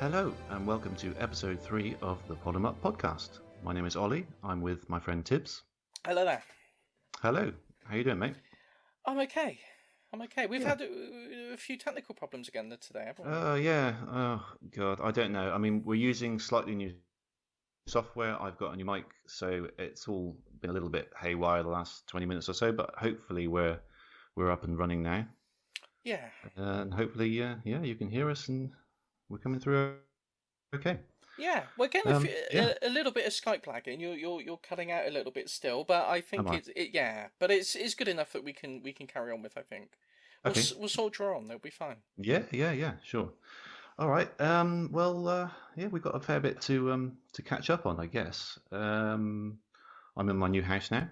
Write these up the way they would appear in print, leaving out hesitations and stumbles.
Hello, and welcome to episode 3 of the Pod'em Up podcast. My name is Ollie. I'm with my friend Tibbs. Hello there. Hello. How you doing, mate? I'm okay. We've Yeah. had a few technical problems again today, haven't we? Yeah. Oh, God. I don't know. I mean, we're using slightly new software. I've got a new mic, so it's all been a little bit haywire the last 20 minutes or so, but hopefully we're up and running now. Yeah. And hopefully, you can hear us and we're coming through okay. Yeah, we're getting Yeah. a little bit of Skype lagging. You're cutting out a little bit still, but I Am think I? but it's good enough that we can carry on with. I think Okay. we'll soldier on. They'll be fine. Yeah, sure. All right. Yeah, we've got a fair bit to catch up on, I guess. I'm in my new house now.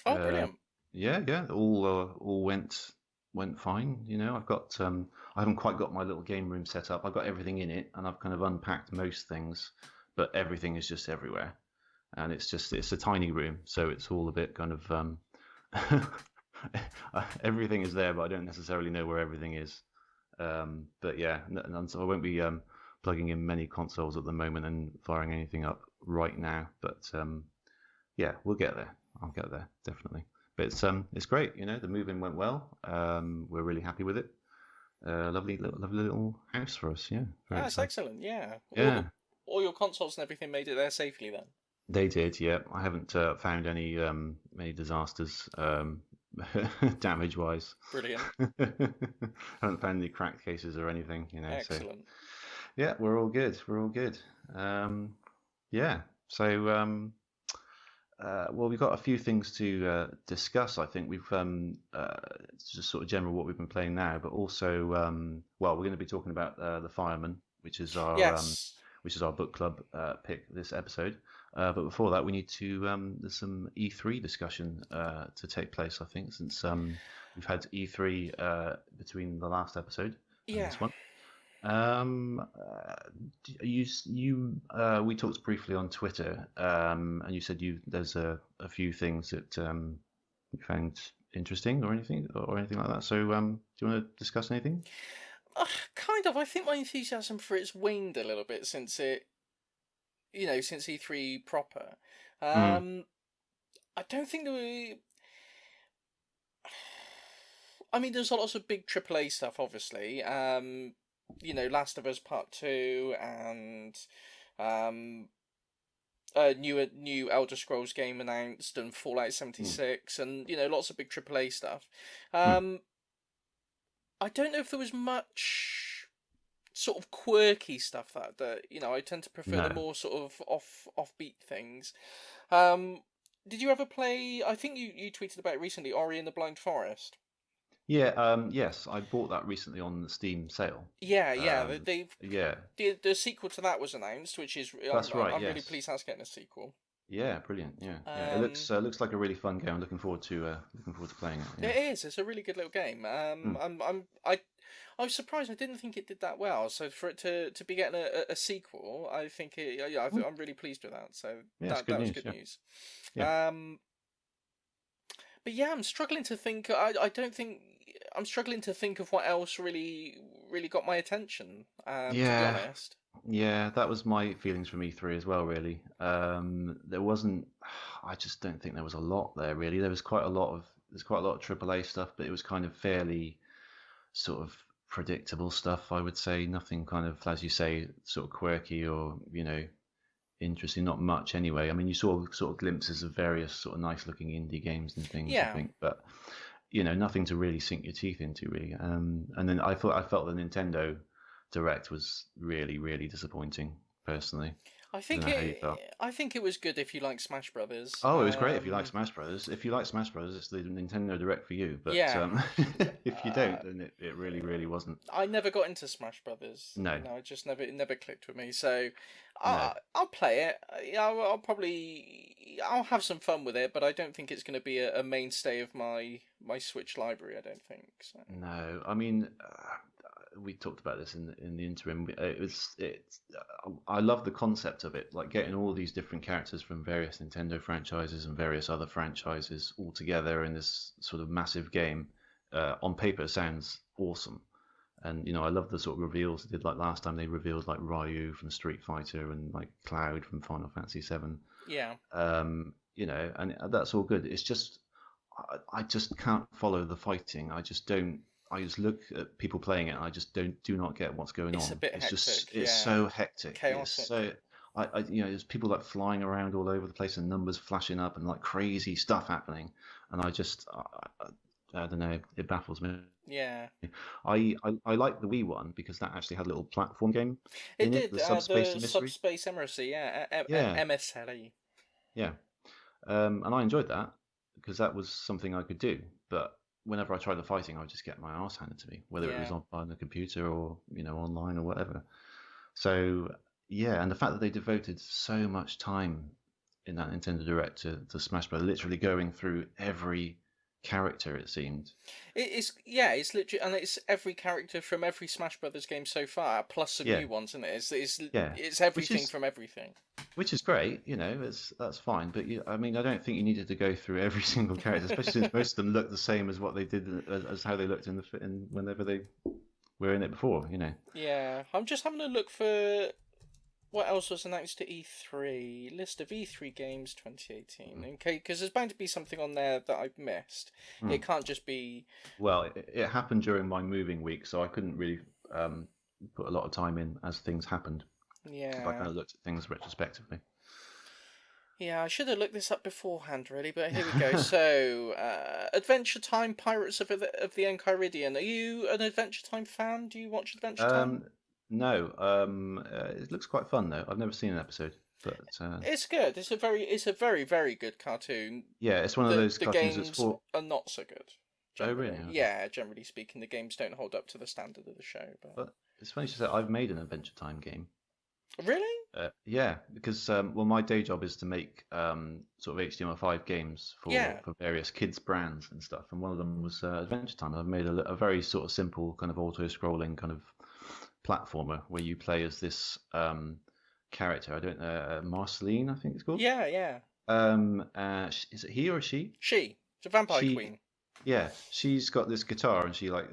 Oh, Uh, brilliant. yeah. All went fine. You know, I haven't quite got my little game room set up. I've got everything in it, and I've kind of unpacked most things, but everything is just everywhere, and it's a tiny room, so it's all a bit kind of everything is there, but I don't necessarily know where everything is. But yeah, and so I won't be plugging in many consoles at the moment and firing anything up right now. But yeah, we'll get there. I'll get there definitely. But it's great. You know, the move-in went well. We're really happy with it. Lovely little house for us. Yeah, very That's excited. excellent. Yeah. Yeah, All your consoles and everything made it there safely then. they did. Yeah, I haven't found any disasters damage-wise. Brilliant. Haven't found any cracked cases or anything. You know, so. Excellent. Yeah, we're all good. We're all good. Yeah. So, well, we've got a few things to discuss. I think we've it's just sort of general what we've been playing now, but also, well, we're going to be talking about the Firemen, Yes. which is our book club pick this episode. But before that, we need to there's some E3 discussion to take place. I think since we've had E3 between the last episode and Yeah. this one. We talked briefly on Twitter, and you said there's a few things that you found interesting or anything like that. So, do you want to discuss anything? Kind of. I think my enthusiasm for it's waned a little bit since E3 proper. Mm, I don't think there were. I mean, there's lots of big AAA stuff, obviously. Last of Us Part 2 and um, a new Elder Scrolls game announced and Fallout mm, 76 and lots of big AAA stuff. mm. I don't know if there was much sort of quirky stuff that I tend to prefer the No. more sort of offbeat things. Um, did you ever play? I think you tweeted about it recently, Ori and the Blind Forest. Yeah. Yes, I bought that recently on the Steam sale. Yeah. Um, They've yeah, the sequel to that was announced, which is that's right. I'm really Yes. pleased that's getting a sequel. Yeah. Brilliant. Yeah. It Um, looks like a really fun game. I'm looking forward to playing it. Yeah. it is. It's a really good little game. Mm, I was surprised. I didn't think it did that well. So for it to be getting a sequel, I think mm. I'm really pleased with that. So Yeah, it's good that was news. good Yeah. news. Yeah. Um, but yeah, I'm struggling to think. I don't think I'm struggling to think of what else really got my attention. To be Yeah. honest. Yeah, that was my feelings from E3 as well, really. There wasn't, I just don't think there was a lot there, really. There's quite a lot of AAA stuff, but it was kind of fairly sort of predictable stuff, I would say. Nothing kind of, as you say, sort of quirky or, interesting. Not much anyway. I mean, you saw sort of glimpses of various sort of nice looking indie games and things, I Yeah. think, but, nothing to really sink your teeth into, really. And then I felt the Nintendo Direct was really, really disappointing, personally. I I don't think know how you felt. it was good if you like Smash Brothers. Oh, it was great if you like Smash Brothers. If you like Smash Brothers, it's the Nintendo Direct for you. But Yeah. if you Uh, don't, then it really, really wasn't. I never got into Smash Brothers. No, It never clicked with me. So no. I'll play it. I'll have some fun with it, but I don't think it's going to be a mainstay of my Switch library. I don't think so. No, I mean, we talked about this in the interim. I love the concept of it, like getting all these different characters from various Nintendo franchises and various other franchises all together in this sort of massive game. On paper, sounds awesome. And I love the sort of reveals they did. Like last time, they revealed like Ryu from Street Fighter and like Cloud from Final Fantasy VII. Yeah. And that's all good. It's just I just can't follow the fighting. I just don't. I just look at people playing it, and I just do not get what's going It's a on. bit It's just hectic, it's yeah. so hectic. It's Chaotic. so there's people like flying around all over the place and numbers flashing up and like crazy stuff happening, and I don't know. It baffles me. Yeah. I like the Wii one because that actually had a little platform game It in it, did, the Subspace the Emissary. Subspace Emissary, yeah. Yeah, Emissary. yeah. And I enjoyed that because that was something I could do. But whenever I tried the fighting, I would just get my ass handed to me, whether it was Yeah. on the computer or online or whatever. So yeah, and the fact that they devoted so much time in that Nintendo Direct to Smash Bros, literally going through every character, it seemed. It's literally, and it's every character from every Smash Brothers game so far, plus some Yeah, new ones, isn't it? yeah, It's which everything is from everything. which is great. That's fine. But I mean, I don't think you needed to go through every single character, especially since most of them look the same as what they did as how they looked in whenever they were in it before. Yeah, I'm just having a look for what else was announced at E3. List of E3 games 2018. Okay, because there's bound to be something on there that I've missed. Mm. It can't just be. Well, it happened during my moving week, so I couldn't really put a lot of time in as things happened. But I Yeah. kind of looked at things retrospectively. Yeah, I should have looked this up beforehand, really, but here we go. So, Adventure Time, Pirates of the Enchiridion. Are you an Adventure Time fan? Do you watch Adventure Time? Um, no, it looks quite fun though. I've never seen an episode, but It's good. It's a very, very good cartoon. yeah, it's one of those The cartoons that's games for. are not so good. Oh, really? Generally, Okay. yeah, generally speaking, the games don't hold up to the standard of the show. But But it's funny to say I've made an Adventure Time game. really, Yeah, because well, my day job is to make sort of HTML5 games yeah, for various kids brands and stuff, and one of them was Adventure Time. I've made a very sort of simple kind of auto-scrolling kind of platformer where you play as this character. I don't know, Marceline, I think it's called. yeah, yeah. Is it he or she? It's a vampire She, queen. yeah, she's got this guitar and she like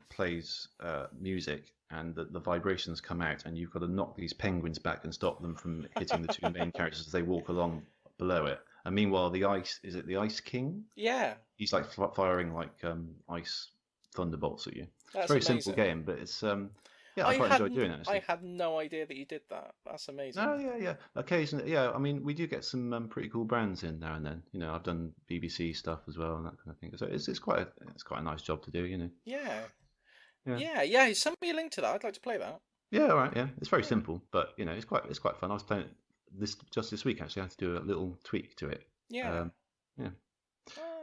plays music, and the vibrations come out, and you've got to knock these penguins back and stop them from hitting the two main characters as they walk along below it. And meanwhile, is it the Ice King? Yeah, He's like firing like ice thunderbolts at you. It's a that's very simple amazing. game, but it's yeah, I quite enjoyed doing it I actually. had no idea that you did that. That's No, amazing. yeah, yeah. Occasionally, yeah. I mean, we do get some pretty cool brands in now and then. I've done BBC stuff as well and that kind of thing. So it's quite a nice job to do. Yeah, Yeah, yeah. Send me a link to that. I'd like to play that. yeah. All right, yeah. It's very Yeah, simple, but it's quite fun. I was playing it this week actually. I had to do a little tweak to it. yeah. Um, yeah.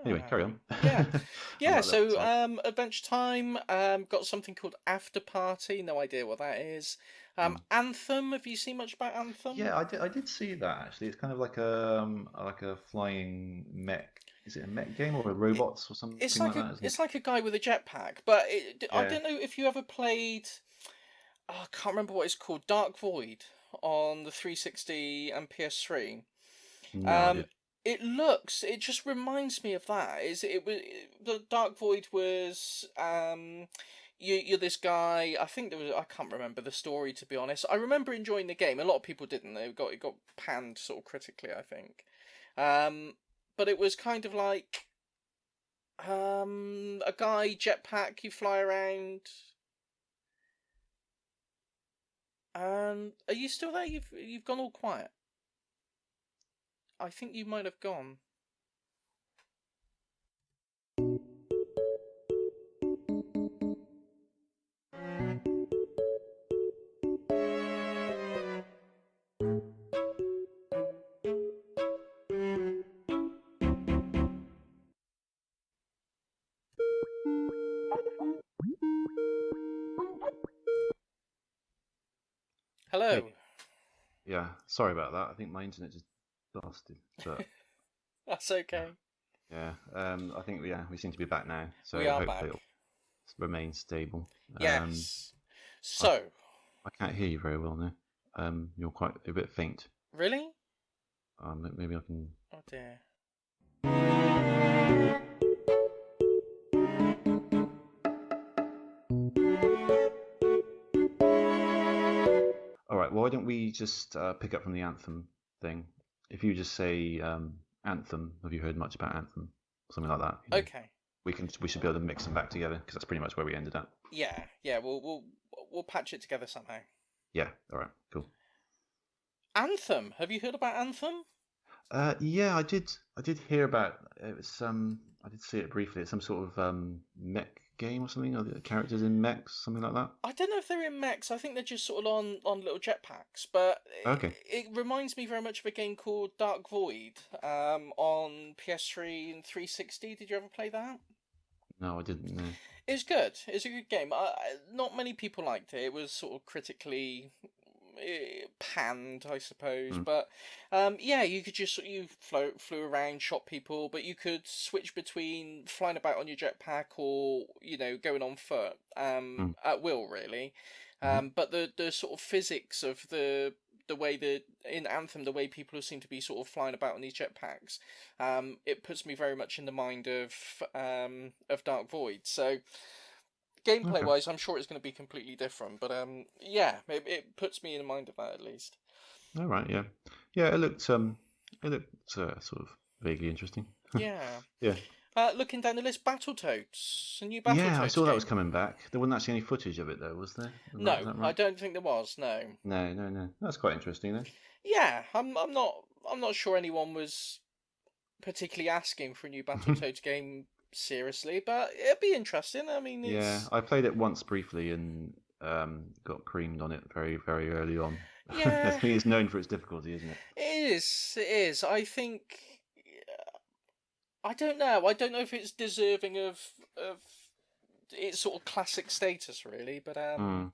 Anyway, Ah, carry on. yeah, On yeah. that little So, side. Adventure Time. Got something called After Party. No idea what that is. Mm. Anthem. Have you seen much about Anthem? Yeah, I did see that actually. It's kind of like a flying mech. Is it a mech game or a It, robots or something like that, isn't it? it's like a guy with a jetpack. But I Yeah. don't know if you ever played. Oh, I can't remember what it's called. Dark Void on the 360 and PS3. No, I Um, did. it just reminds me of that. The Dark Void was you're this guy. I think I can't remember the story, to be honest. I remember enjoying the game. A lot of people didn't. It got panned sort of critically, I think. But it was kind of like a guy jetpack. You fly around. And are you still there? You've gone all quiet. I think you might have gone. Hey, Hello. yeah. Sorry about that. I think my internet just busted, but That's yeah, okay. yeah. I think we seem to be back now, so We are hopefully back. it'll remain stable. Um, Yes. I So, I can't hear you very well now. You're quite a bit faint. really? Maybe I can. Oh dear. don't we just pick up from the Anthem thing? If you just say Anthem, have you heard much about Anthem? Something like that. Okay. We should be able to mix them back together because that's pretty much where we ended up. Yeah, yeah. We'll patch it together somehow. Yeah. All right. Cool. Anthem. Have you heard about Anthem? Yeah, I did hear about it. Was I did see it briefly. It's some sort of mech game or something, or the characters in mechs, something like that. I don't know if they're in mechs. I think they're just sort of on little jetpacks. But Okay. it reminds me very much of a game called Dark Void on PS3 and 360. Did you ever play that? No, I didn't. No. It's good. It's a good game. Not many people liked it. It was sort of critically panned, I suppose. Mm. But yeah, you could just flew around, shot people, but you could switch between flying about on your jetpack or going on foot Mm. at will, really. Mm-hmm. But the sort of physics of the way that in Anthem, the way people seem to be sort of flying about on these jetpacks, it puts me very much in the mind of Dark Void. So gameplay Okay. wise, I'm sure it's going to be completely different, but yeah, it puts me in mind of that at least. All right. Yeah. Yeah. It looked sort of vaguely interesting. Yeah. Yeah. Looking down the list, Battletoads, a new Yeah, I Battletoads saw that game. was coming back. There wasn't actually any footage of it though, was there? No, Is that I right? don't think there was. No. No, no, no. That's quite interesting then. Yeah, I'm not sure anyone was particularly asking for a new Battletoads game seriously, but it'd be interesting. I mean, Yeah, it's I played it once briefly and got creamed on it very, very early on. I yeah, think it's known for its difficulty, isn't it? it is. It is. I think I don't know. I don't know if it's deserving of its sort of classic status, really. But Mm.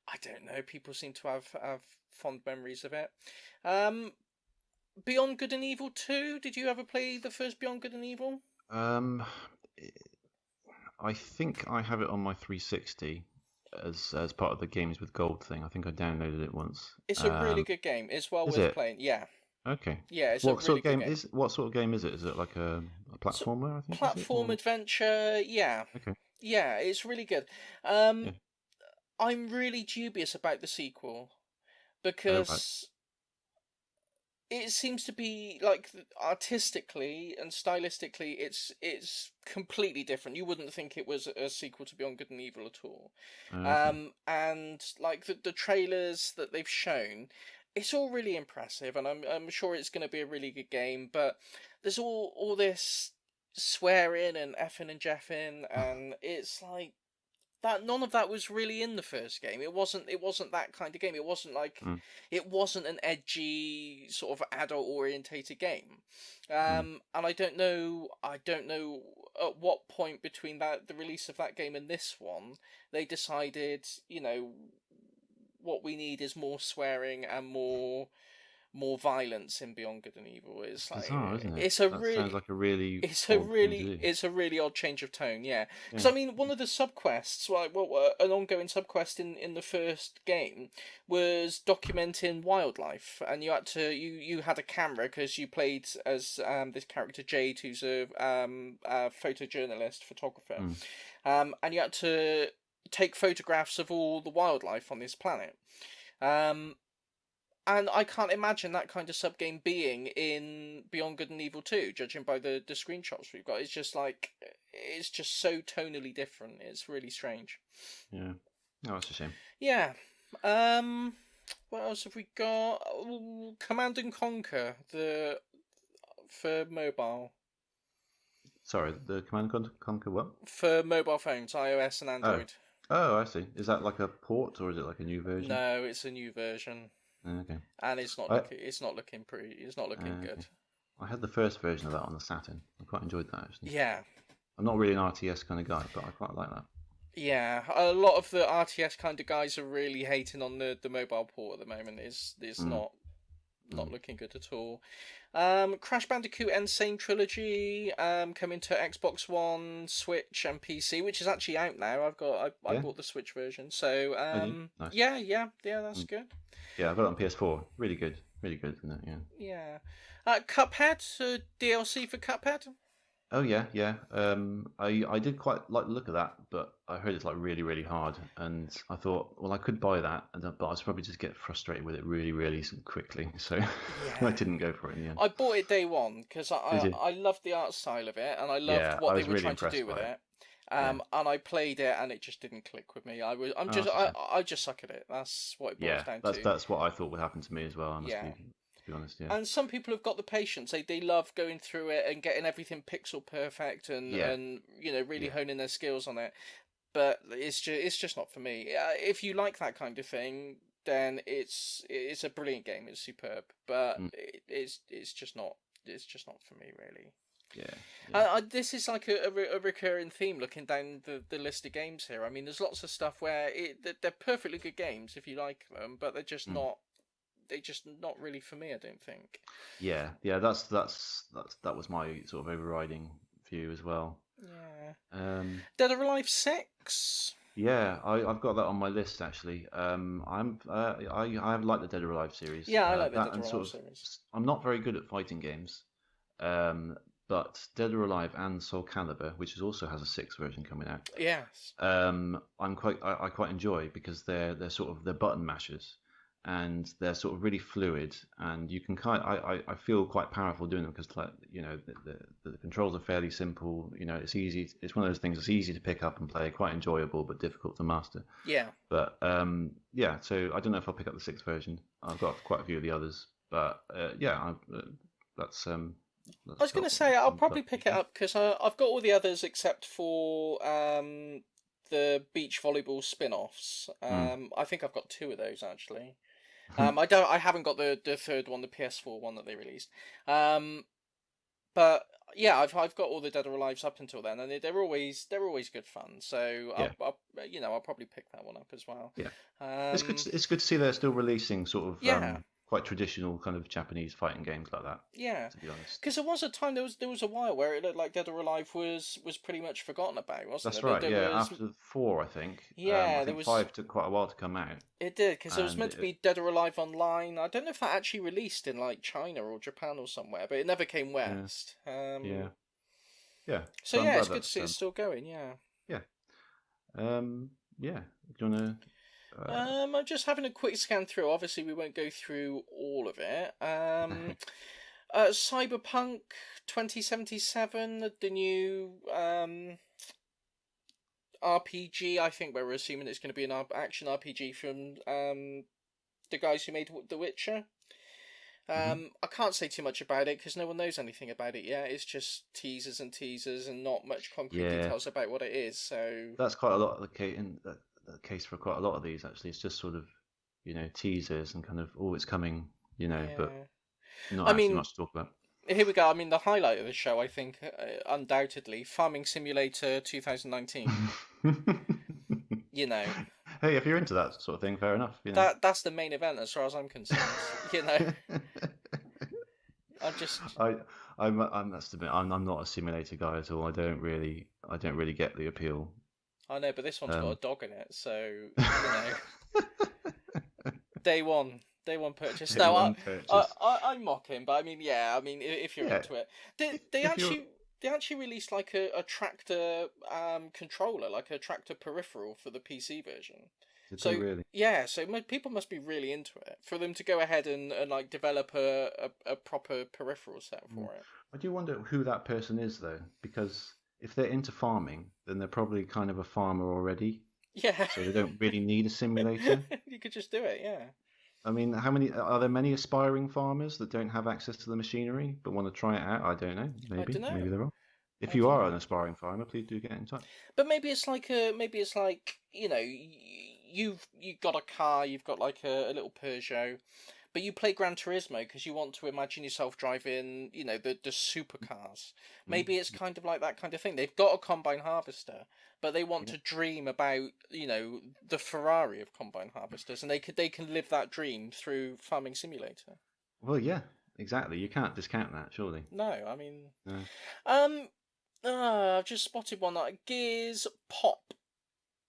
I don't know. People seem to have fond memories of it. Um, Beyond Good and Evil 2. Did you ever play the first Beyond Good and Evil? Um, I think I have it on my 360 as part of the games with gold thing. I think I downloaded it once. It's a really good game. It's well Is worth it? playing. Yeah, Okay. yeah. It's a really good game. What sort of game is it? Is it like a So, platformer, I think, is it? platform Or adventure. Yeah, okay. yeah. It's really good. Yeah. I'm really dubious about the sequel Oh, right. because it seems to be like artistically and stylistically it's completely different. You wouldn't think it was a sequel to Beyond Good and Evil at all. Okay. And like the trailers that they've shown, it's all really impressive, and I'm sure it's going to be a really good game. But there's all this swearing and effing and jeffing, and it's like that none of that was really in the first game. It wasn't that kind of game. It wasn't like Mm. it wasn't an edgy sort of adult orientated game. Mm. And I don't know at what point between the release of that game and this one they decided, what we need is more swearing and more violence in Beyond Good and Evil. It's like Bizarre, isn't it? it's a That sounds really like a really it's a odd thing to really do. it's a really odd change of tone, yeah. Because Yeah. I mean, one of the subquests, like an ongoing subquest in the first game, was documenting wildlife, and you had a camera because you played as this character Jade, who's a photojournalist, photographer, Mm. and you had to take photographs of all the wildlife on this planet. Um, and I can't imagine that kind of sub game being in Beyond Good and Evil 2, judging by the screenshots we've got. It's just like it's just so tonally different. It's really strange. Yeah. Oh, that's a shame. Yeah. What else have we got? Ooh, Command and Conquer for mobile. Sorry, the Command and Conquer what? For mobile phones, iOS and Oh. Android. Oh, I see. Is that like a port or is it like a new version? No, it's a new version. Okay. And I it's not looking pretty, it's not looking good. okay. I had the first version of that on the Saturn. I quite enjoyed that actually. Yeah. I'm not really an RTS kind of guy, but I quite like that. Yeah, a lot of the RTS kind of guys are really hating on the mobile port at the moment. It's Mm. not Mm. looking good at all. Crash Bandicoot Insane Trilogy coming to Xbox One, Switch, and PC, which is actually out now. I Yeah. bought the Switch version, so Oh, do you? Nice. yeah, that's Mm. good. Yeah, I got it on PS4. Really good. Really good, isn't it? Yeah. Yeah, Cuphead DLC for Cuphead. Oh yeah, yeah. I did quite like the look of that, but I heard it's like really, really hard, and I thought, well, I could buy that, but I was probably just get frustrated with it really, really quickly, so I Yeah. didn't go for it in the end. I bought it day one because Did you? I loved the art style of it and I loved Yeah, what I they was were really trying to impressed do with by it. it. Yeah. And I played it and it just didn't click with me. Oh, that's a shame. I just suck at it. That's what it boils Yeah, down that's to. that's what I thought would happen to me as well. I must be, Yeah. to be honest. Yeah. And some people have got the patience. They love going through it and getting everything pixel perfect Yeah. and you know really Yeah. honing their skills on it. But it's just not for me. If you like that kind of thing, then it's a brilliant game. It's superb, but Mm, it's just not for me really. yeah. Yeah. This is like a recurring theme looking down the list of games here. I mean, there's lots of stuff where they're perfectly good games if you like them, but Mm. they're just not really for me. I don't think. Yeah. Yeah. That was my sort of overriding view as well. Yeah. Um, Dead or Alive 6. Yeah, I've got that on my list actually. I have liked the Dead or Alive series. Yeah, I like the That Dead and or Alive sort of series. I'm not very good at fighting games, um, but Dead or Alive and Soul Calibur, which is also has a sixth version coming out. Yes. I quite enjoy because they're sort of they're button mashers, and they're sort of really fluid, and you can I feel quite powerful doing them because like the controls are fairly simple. It's easy. It's one of those things that's easy to pick up and play, quite enjoyable but difficult to master. Yeah. But yeah, so I don't know if I'll pick up the sixth version. I've got quite a few of the others, but yeah, that's I was got going to say I'll some probably stuff. pick it up because I've got all the others except for the beach volleyball spin-offs. Mm. I think I've got two of those actually. I haven't got the third one, the PS4 one that they released. Um, but yeah, I've got all the Dead or Alive's up until then, and they're always good fun. So Yeah. I'll probably pick that one up as well. Yeah. Um, It's good to see they're still releasing sort of yeah, quite traditional kind of Japanese fighting games like that, yeah. to be honest. Because there was a time there was a while where it looked like Dead or Alive was pretty much forgotten about, wasn't That's it? right, There yeah. was After four, I yeah, there think was five took quite a while to come out, it did because there was and meant to be Dead or Alive Online. I don't know if that actually released in like China or Japan or somewhere, but it never came yeah, west. yeah, yeah. So So I'm yeah, it's glad good to that's see it's still going. Yeah. yeah, yeah. Do you wanna? I'm just having a quick scan through. Obviously, we won't go through all of it. Cyberpunk 2077, the new RPG. I think we're assuming it's going to be an action RPG from the guys who made The Witcher. Mhm. I can't say too much about it because no one knows anything about it yet. It's just teasers and teasers and not much concrete Yeah, details about what it is. So that's quite a lot of the case the case for quite a lot of these actually. It's just sort of teasers and kind of oh it's coming, but yeah, not I actually mean, much to talk about. here we go. I mean, the highlight of the show, I think, undoubtedly, Farming Simulator 2019. You know, Hey, if you're into that sort of thing, fair enough. that's the main event as far as I'm concerned. You know, I just, I, I'm that's the bit. I'm not a simulator guy at all. I don't really get the appeal. I know, but this one's got a Um, dog in it, so you know, day one purchase. Day No, one purchase. I'm mocking, but I mean, yeah, I mean, if you're Yeah, into it, they if you're, actually released like a tractor controller, like a tractor peripheral for the PC version. did they So really? yeah, so people must be really into it for them to go ahead and like develop a proper peripheral set Mm. for it. I do wonder who that person is though, because if they're into farming, then they're probably kind of a farmer already, Yeah, so they don't really need a simulator. you could just do it. Yeah, I mean, how many are there many aspiring farmers that don't have access to the machinery but want to try it out? I don't know. I don't Maybe know. there are. If I you don't are an know. aspiring farmer, please do get in touch. But maybe it's like you know you've got a car, you've got like a little Peugeot, but you play Gran Turismo because you want to imagine yourself driving you know the supercars. Mm. Maybe it's kind of like that kind of thing. They've got a combine harvester, but they want Yeah. to dream about you know the Ferrari of combine harvesters, and they can live that dream through Farming Simulator. Well, yeah, exactly. You can't discount that, surely. No, I mean, No. um, I've just spotted one that Gears Pop.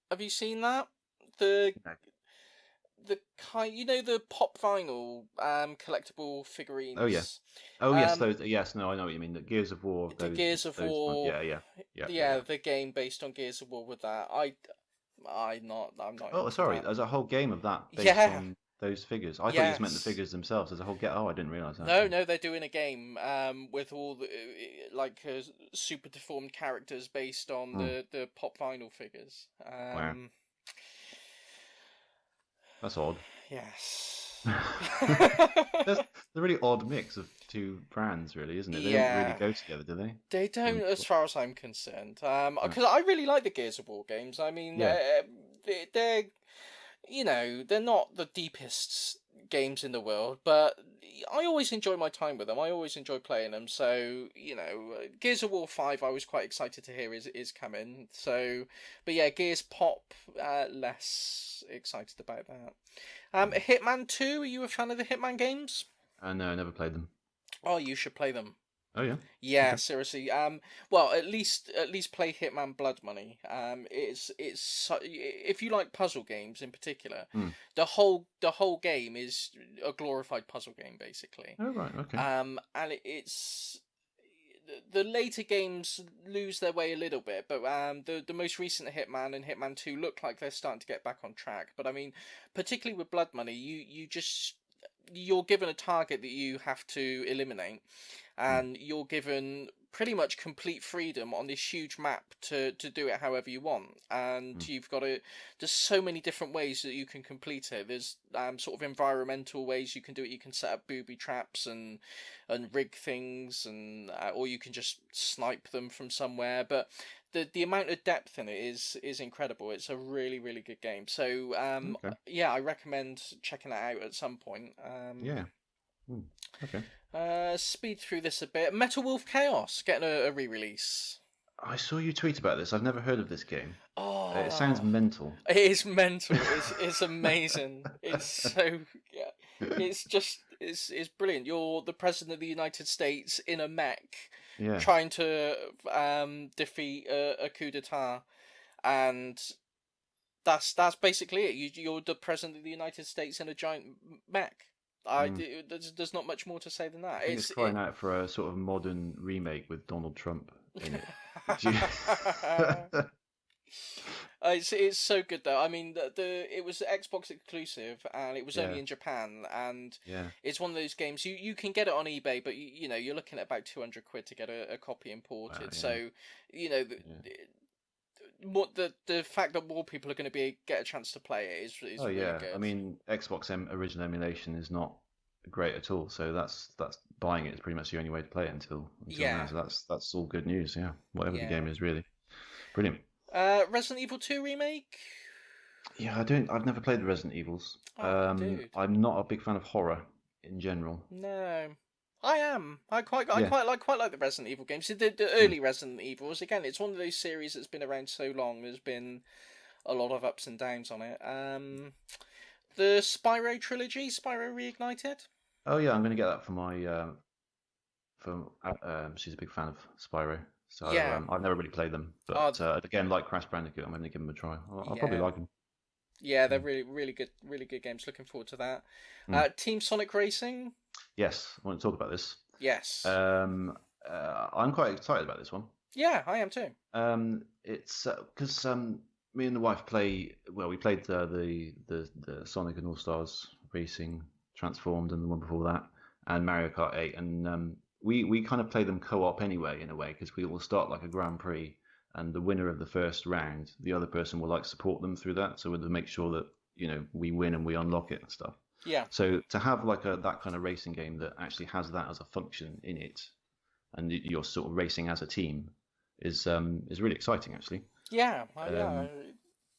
Have you seen that? The No. the kind, the pop vinyl collectible Oh yeah. figurines. Oh yes, Um, those. Yes, no, I know what you mean. The Gears of War. the Gears of Those. War, Yeah, yeah, yeah, yeah, yeah, yeah. the game based on Gears of War with that. I'm not Oh, into sorry. that. There's a whole game of that based Yeah, on those figures. I thought you just meant the yes. figures themselves. There's a whole game. Oh, I didn't realize that. No, no, they're doing a game with all the super deformed characters based on Hmm. the pop vinyl figures. Wow, that's odd. Yes. That's a really odd mix of two brands, really, isn't it? They don't really Yeah. go together, do they? They don't, Um, as far as I'm concerned. uh, Because I really like the Gears of War games. I mean, yeah. they're they're not the deepest games in the world, but I always enjoy my time with them. I always enjoy playing them. So, Gears of War 5, I was quite excited to hear is coming. So, but yeah, Gears Pop, less excited about that. Hitman 2, are you a fan of the Hitman games? No, I never played them. Oh, you should play them. Oh yeah. Yeah, Okay. seriously. Well, at least play Hitman Blood Money. If you like puzzle games in particular, Hmm. the whole game is a glorified puzzle game basically. Oh right. Okay. And it's the later games lose their way a little bit, but the most recent Hitman and Hitman 2 look like they're starting to get back on track. But I mean, particularly with Blood Money, you're given a target that you have to eliminate, Hmm. and you're given pretty much complete freedom on this huge map to do it however you want. And Hmm. there's so many different ways that you can complete it. There's sort of environmental ways you can do it. You can set up booby traps and rig things, and or you can just snipe them from somewhere. But the amount of depth in it is incredible. It's a really really good game. So Okay. yeah, I recommend checking it out at some point. Yeah. Hmm. Okay. Speed through this a bit. Metal Wolf Chaos getting a re-release. I saw you tweet about this. I've never heard of this game. It sounds Oh, mental. it is mental. It's amazing. It's so yeah. It's just it's brilliant. You're the president of the United States in a mech, Yeah. trying to defeat a coup d'état, and that's basically it. You're the president of the United States in a giant mech. Hmm. There's not much more to say than that. I think it's crying out for a sort of modern remake with Donald Trump in it. Do you- It's so good though. I mean, it was Xbox exclusive, and it was Yeah. only in Japan, and Yeah. it's one of those games you can get it on eBay, but you're looking at about 200 quid to get a copy Wow. imported. Yeah. So you know Yeah. the fact that more people are going to get a chance to play it is Oh really yeah. I good. mean, Xbox original emulation is not great at all. So that's buying it is pretty much the only way to play it until now. Yeah, So that's all good news. Yeah. Whatever the game yeah. is, really brilliant. Resident Evil 2 remake. Yeah, I don't. I've never played the Resident Evils. Oh, dude. I'm not a big fan of horror in general. No, I am. I Yeah. quite like the Resident Evil games. The Mm. early Resident Evils. Again, it's one of those series that's been around so long. There's been a lot of ups and downs on it. The Spyro trilogy, Spyro Reignited. Oh yeah, I'm gonna get that for my she's a big fan of Spyro, so Yeah. I've never really played them, Oh, but again, like Crash Bandicoot, I'm gonna give them a try. I'll probably yeah. like them. Yeah, they're Mm. really good games. Looking forward to that. Mm. Team Sonic Racing. Yes, I want to talk about this. Yes. I'm quite excited about this one. Yeah, I am too. It's because me and the wife play. Well, we played the Sonic and All Stars Racing Transformed and the one before that, and Mario Kart 8, and we kind of play them co-op anyway in a way because we will start like a Grand Prix, and the winner of the first round, the other person will like support them through that, so we'll make sure that we win and we unlock it and stuff. Yeah. So to have like that kind of racing game that actually has that as a function in it, and you're sort of racing as a team, is really exciting actually. Yeah. Yeah. Um,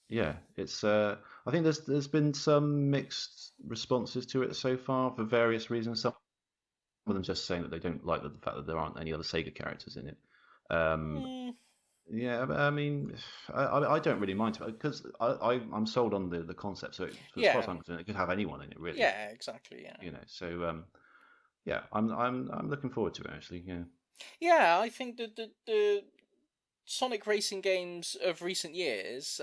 yeah, it's. I think there's been some mixed responses to it so far for various reasons. Some of them just saying that they don't like the fact that there aren't any other Sega characters in it. Um, Mm, yeah, but, I mean, I don't really mind because I'm sold on the concept. So as far as yeah. I'm concerned, it could have anyone in it really. Yeah. Exactly. Yeah. So yeah, I'm looking forward to it actually. Yeah. Yeah. I think that the Sonic racing games of recent years,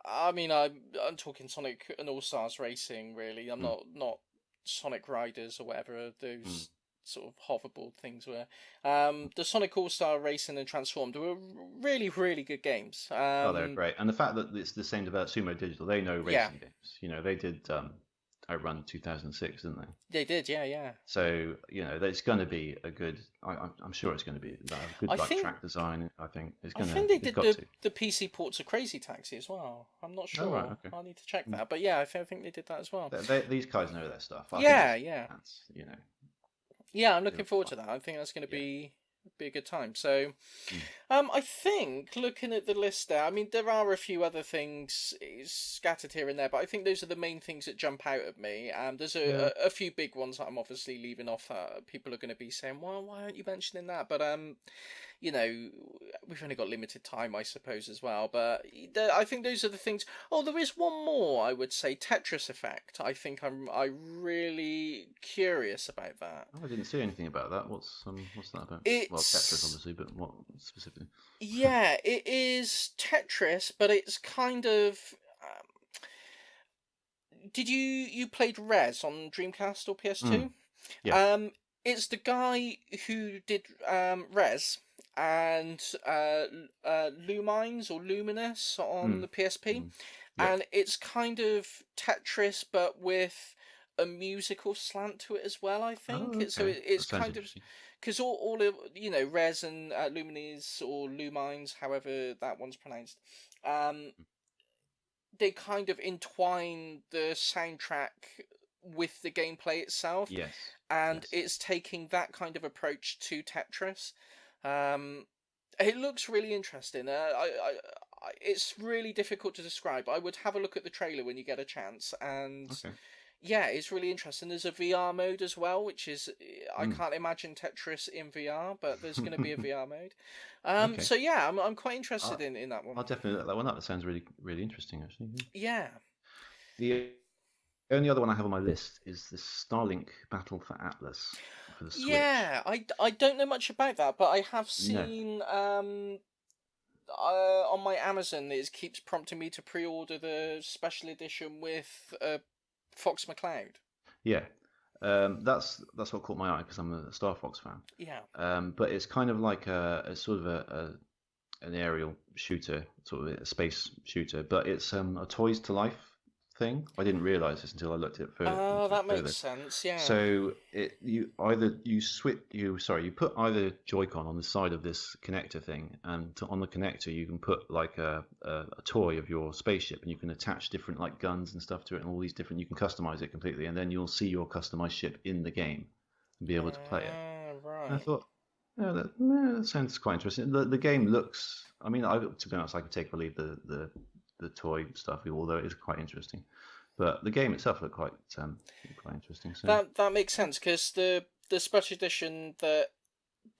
I mean, I'm talking Sonic and All Stars Racing. Really, I'm Mm, not Sonic Riders or whatever mm. those sort of hoverboard things were. The Sonic All Star Racing and Transformed were really good games. Oh, they're great. And the fact that it's the same developer, Sumo Digital, they know Yeah, racing games. They did Outrun 2006, didn't they? they did. Yeah. So, it's going to be a good. I'm sure it's going to be a good I like think track design. I think I think they it's did got to. the PC ports of Crazy Taxi as well. I'm not Oh, right, sure. okay. I'll need to check Mm. that. But yeah, I think they did that as well. These guys know their stuff. I think Yeah. that's. Yeah, I'm It'll looking be forward fun. to that. I think that's going to Yeah. be a good time. So, Mm. I think looking at the list there, I mean, there are a few other things scattered here and there, but I think those are the main things that jump out at me. There's Yeah. a few big ones that I'm obviously leaving off. People are going to be saying, "Well, why aren't you mentioning that?" But you know, we've only got limited time, I suppose, as well. But I think those are the things. Oh, there is one more. I would say Tetris Effect. I really curious about that. Oh, I didn't see anything about that. What's that about? Well, Tetris, It's obviously, but what specifically? Yeah, it is Tetris, but it's kind of. Did you played Res on Dreamcast or Mm. PS2? Yeah. Um, it's the guy who did Res and Lumines or Luminous on Mm. the PSP, Mm. Yeah. and it's kind of Tetris but with a musical slant to it as well. I think Oh, okay. it's That sounds kind of interesting. because all of Res and Lumines or Lumines, however that one's pronounced, um, they kind of entwine the soundtrack with the gameplay itself, Yes. and Yes. it's taking that kind of approach to Tetris. Um, it looks really interesting. It's really difficult to describe. I would have a look at the trailer when you get a chance, and Okay. yeah, it's really interesting. There's a VR mode as well, which is I Mm. can't imagine Tetris in VR, but there's going to be a VR mode. Okay. So yeah, I'm quite I, interested in that one. I'll definitely look that one up. That sounds really interesting, actually. Yeah. Yeah. The only other one I have on my list is the Starlink Battle for Atlas for the Switch. Yeah, I don't know much about that, but I have No. seen on my Amazon it keeps prompting me to pre-order the special edition with Fox McCloud. Yeah. That's what caught my eye because I'm a Star Fox fan. Yeah. But it's kind of like a sort of an aerial shooter, sort of a space shooter, but it's a Toys to Life thing. I didn't realize this until I looked at it Oh, into it that makes further. sense. Yeah. So you put either Joy-Con on the side of this connector thing, and on the connector you can put like a toy of your spaceship, and you can attach different like guns and stuff to it, and all these different. You can customize it completely, and then you'll see your customized ship in the game and be able to play it. And I Right. thought, that sounds quite interesting. The game looks. I mean, to be honest, I could take or leave the toy stuff, although it is quite interesting. But the game itself looked quite interesting. So That makes sense because the special edition that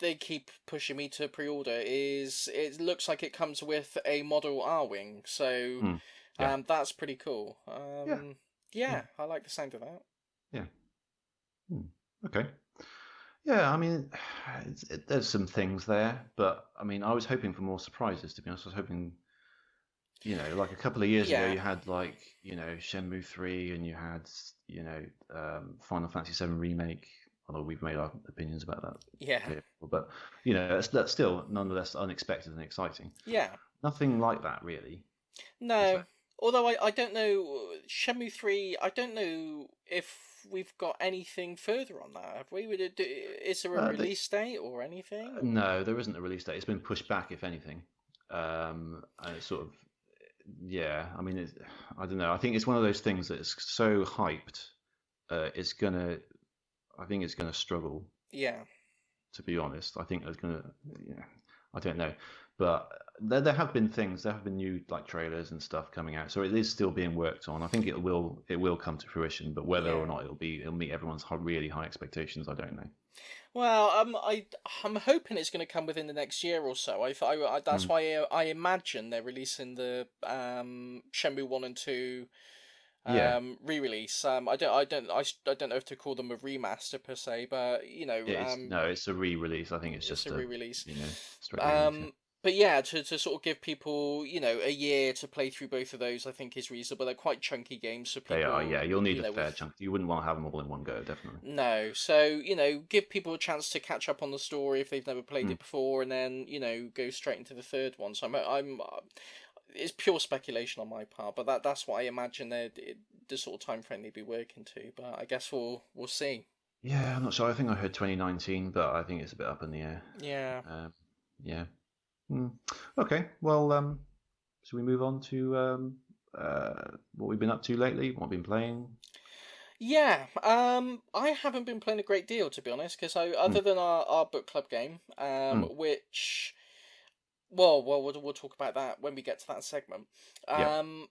they keep pushing me to pre-order is it looks like it comes with a model R-wing, so mm, yeah, that's pretty cool. yeah, yeah, Yeah, I like the sound of that. yeah. Hmm. Okay. Yeah, I mean, there's some things there, but I mean, I was hoping for more surprises. To be honest, I was hoping, like a couple of years ago, Yeah, you had like, Shenmue 3, and you had, Final Fantasy 7 remake. Although we've made our opinions about that yeah, clear, but that's still nonetheless unexpected and exciting. yeah. Nothing like that really, is No, there? although I don't know Shenmue 3. I don't know if we've got anything further on that. Have we? Is there a They, release date or anything? Or no, there isn't a release date. It's been pushed back, if anything. And it's sort of, yeah. I mean, I don't know. I think it's one of those things that's so hyped. It's gonna. I think it's gonna struggle. yeah, To be honest, I think it's gonna. Yeah, I don't know, but there have been things. There have been new like trailers and stuff coming out, so it is still being worked on. I think it will come to fruition, but whether or yeah. not it'll meet everyone's really high expectations, I don't know. Well, I'm hoping it's going to come within the next year or so. That's Mm, why I imagine they're releasing the Shenmue 1 and 2 yeah, re-release. I don't know if to call them a remaster per se, but it is. No, it's a re-release. I think it's it's just a a re-release. you know straight release. Um, Yeah. but yeah, to sort of give people, a year to play through both of those, I think is reasonable. They're quite chunky games, so They are, people, yeah. You'll need a with fair chunk. You wouldn't want to have them all in one go, definitely. no, so give people a chance to catch up on the story if they've never played Mm. it before, and then go straight into the third one. So I'm it's pure speculation on my part, but that's what I imagine the sort of time frame they'd be working to. But I guess we'll see. Yeah, I'm not sure. I think I heard 2019, but I think it's a bit up in the air. Yeah. Um, yeah. Mm. Okay. Well, should we move on to what we've been up to lately? What we've been playing? Yeah, I haven't been playing a great deal to be honest, because Mm. other than our book club game, Mm. which we'll talk about that when we get to that segment. Yeah. Um,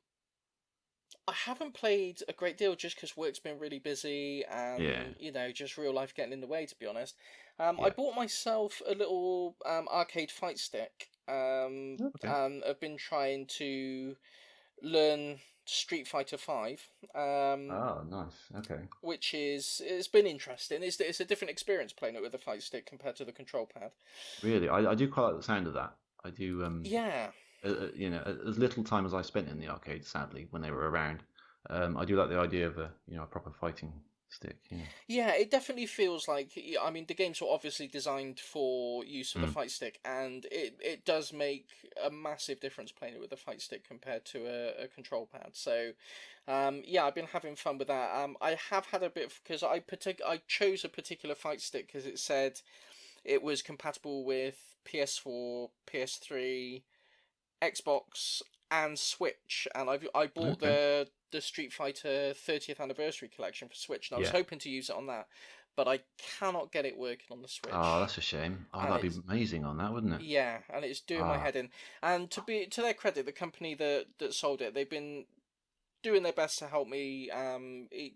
I haven't played a great deal just because work's been really busy Yeah. and just real life getting in the way. To be honest, I Yeah. bought myself a little arcade fight stick. Okay. And I've been trying to learn Street Fighter Five. Oh, nice. Okay. Which it's been interesting. It's a different experience playing it with a fight stick compared to the control pad. Really, I do quite like the sound of that. I do. Yeah, As little time as I spent in the arcade, sadly, when they were around, I do like the idea of a proper fighting stick. Yeah. yeah, it definitely feels like. I mean, the games were obviously designed for use of the Mm. fight stick, and it does make a massive difference playing it with a fight stick compared to a control pad. So, yeah, I've been having fun with that. I have had a bit because I chose a particular fight stick because it said it was compatible with PS4, PS3, Xbox, and Switch, and I bought Okay. the Street Fighter 30th anniversary collection for Switch, and I was Yeah. hoping to use it on that, but I cannot get it working on the Oh, Switch, that's a shame. Oh, and that'd be it's amazing on that, wouldn't it? yeah, and it's doing my Ah. head in. And to their credit, the company that sold it, they've been doing their best to help me,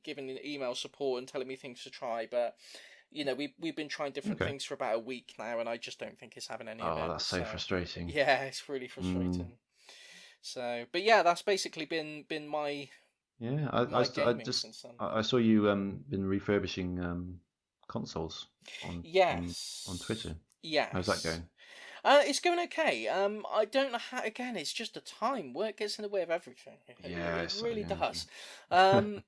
giving email support and telling me things to try, but. We've been trying different Okay. things for about a week now, and I just don't think it's having any of Oh, it. that's so So, frustrating. yeah, it's really Mm. frustrating. So, but yeah, that's basically been Yeah. my gaming since then. I saw you been refurbishing consoles on Yes, Twitter. How's that yes. going? It's going okay. I don't know how. Again, it's just the time. Work gets in the way of everything. Yeah, It it's really yeah. does. Um,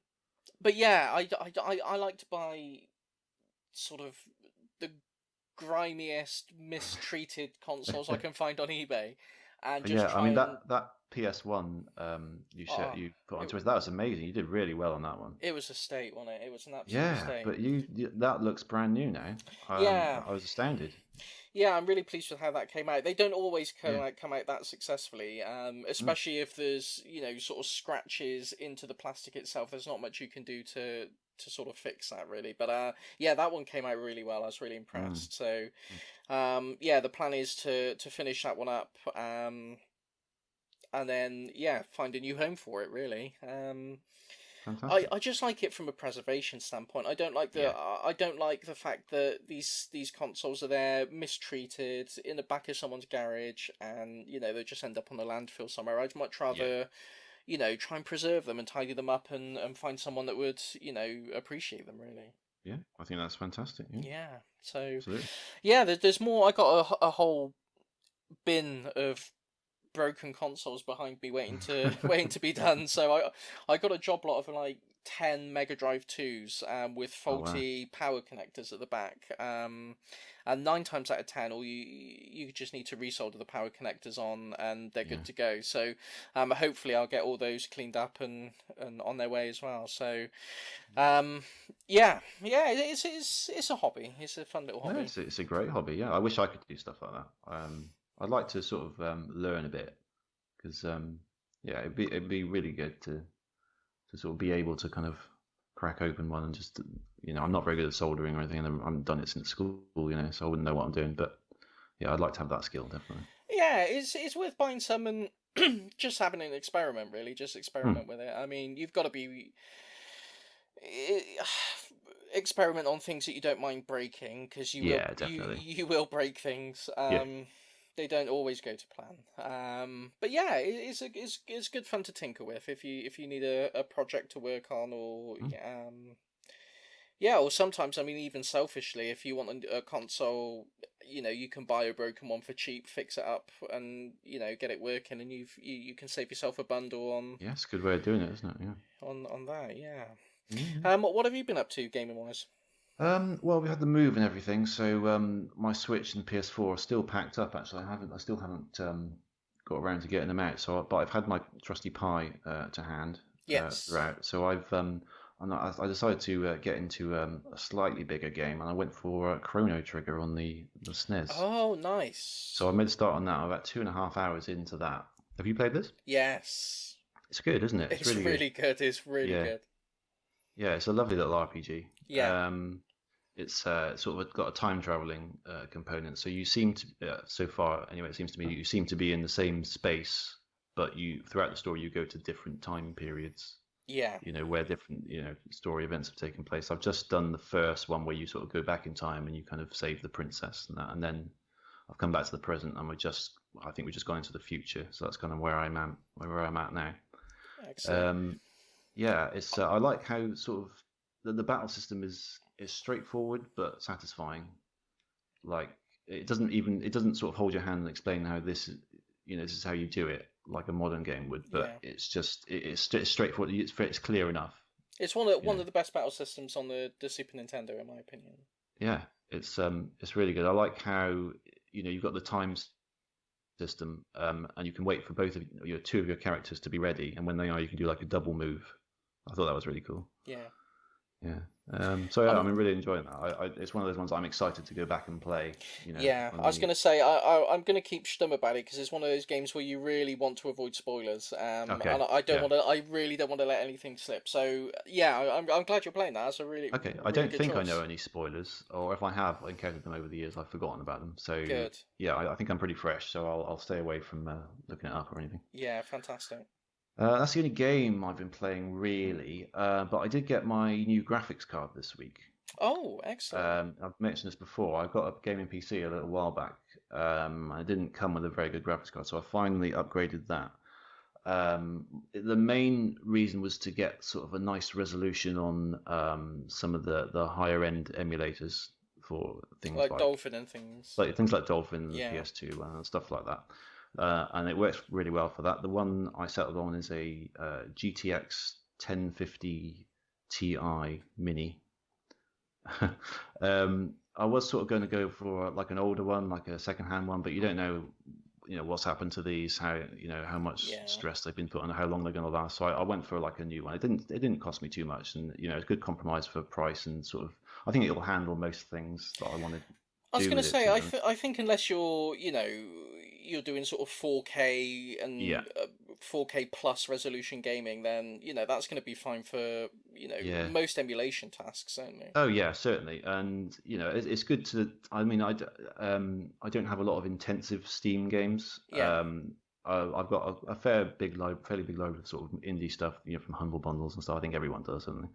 but yeah, I like to buy sort of the grimiest, mistreated consoles I can find on eBay, and just Yeah, I try mean and that PS1 oh, you put on it Twitter, that was amazing. You did really well on that one. it was a state, wasn't it? It was an absolute Yeah, state. but that looks brand new now. Yeah, I was astounded. yeah, I'm really pleased with how that came out. They don't always Yeah. come out that successfully, Mm. especially if there's sort of scratches into the plastic itself. There's not much you can do to sort of fix that really. But yeah, that one came out really well. I was really Mm. impressed. So Mm. yeah, the plan is to finish that one up, and then yeah, find a new home for it really. Fantastic. I just like it from a preservation standpoint. Yeah. I don't like the fact that these consoles are there mistreated in the back of someone's garage, and they just end up on the landfill somewhere. I'd much Yeah. rather try and preserve them and tidy them up and find someone that would appreciate them really. Yeah. I think that's fantastic. Yeah. Yeah. So Absolutely. yeah, there's more. I got a whole bin of broken consoles behind me waiting to waiting to be done. So I got a job lot of like 10 Mega Drive 2s with Oh wow. faulty power connectors at the back. And 9 times out of 10, all you just need to resolder the power connectors on, and they're Yeah. good to go. So hopefully I'll get all those cleaned up and on their way as well. So um, yeah, it's a hobby. It's a fun little No, hobby. it's a great hobby. Yeah. I wish I could do stuff like that. I'd like to sort of learn a bit because yeah, it'd be really good to sort of be able to kind of crack open one and just I'm not very good at soldering or anything, and I haven't done it since school, so I wouldn't know what I'm doing. But yeah, I'd like to have that skill definitely. Yeah, it's worth buying some and just having an experiment. Really, just Hmm. experiment with it. I mean, you've got to be experiment on things that you don't mind breaking because Yeah, definitely. you will break things. Yeah. They don't always go to plan. But yeah, it's good fun to tinker with if you need a project to work on or Hmm. Yeah, or sometimes, I mean, even selfishly, if you want a console, you can buy a broken one for cheap, fix it up, and get it working, and you can save yourself a bundle Yeah, it's a good way of doing it, isn't it? Yeah. on that. Yeah. Yeah. What have you been up to gaming wise? Well, we had the move and everything, so my Switch and PS4 are still packed up. Actually, I still haven't got around to getting them out. But I've had my trusty Pi to hand Yes. throughout. So I decided to get into a slightly bigger game, and I went for Chrono Trigger on the SNES. Oh, nice. So I made a start on that. I'm about 2.5 hours into that. Have you played this? Yes. It's good, isn't it? It's It's really good. really good. It's really Yeah, good. yeah. It's a lovely little RPG. Yeah. It's sort of got a time traveling component. So you seem to, so far anyway, it seems to me you seem to be in the same space, but you throughout the story you go to different time periods. Yeah. Where different story events have taken place. I've just done the first one where you sort of go back in time and you kind of save the princess and that, and then I've come back to the present and I think we've just gone into the future. So that's kind of where I'm at now. Excellent. Um, yeah, it's I like how sort of the battle system is straightforward but satisfying. Like it doesn't sort of hold your hand and explain how this is how you do it like a modern game would. But Yeah. it's just it's straightforward. It's clear enough. It's one of You know. the best battle systems on the Super Nintendo, in my opinion. Yeah, it's really good. I like how you've got the time system, and you can wait for both of your two of your characters to be ready, and when they are, you can do like a double move. I thought that was really cool. Yeah. Yeah. So yeah, Um, I'm really enjoying that. It's one of those ones I'm excited to go back and play. Yeah, On I was the gonna say I'm gonna keep stum about it because it's one of those games where you really want to avoid spoilers. Okay. And I don't Yeah. want to. I really don't want to let anything slip. So yeah, I'm glad you're playing that. That's a really Okay. I really don't good think I know choice. any spoilers, or if I have encountered them over the years, I've forgotten about them. So Good. yeah, I think I'm pretty fresh. So I'll stay away from looking it up or anything. Yeah, fantastic. That's the only game I've been playing really. But I did get my new graphics card this week. Oh, excellent. I've mentioned this before. I got a gaming PC a little while back. It didn't come with a very good graphics card, so I finally upgraded that. The main reason was to get sort of a nice resolution on some of the higher end emulators for things Like Dolphin and things. like things like Dolphin and the Yeah. PS2 and stuff like that. And it works really well for that. The one I settled on is a GTX 1050 Ti Mini. I was sort of going to go for like an older one, like a second-hand one, but you don't know, what's happened to these, how much Yeah. stress they've been put on, how long they're going to last. So I went for like a new one. It didn't cost me too much, and it's a good compromise for price and sort of. I think it'll handle most things that I want to I was do gonna with it. say, To be honest. I think unless you're doing sort of 4K Yeah, and 4K plus resolution gaming, then that's gonna be fine for yeah. most emulation tasks certainly. Oh yeah, certainly, and it's good to. I mean, I don't have a lot of intensive Steam games. Yeah, I've got a fairly big library of sort of indie stuff, from Humble Bundles and stuff. I think everyone does, certainly.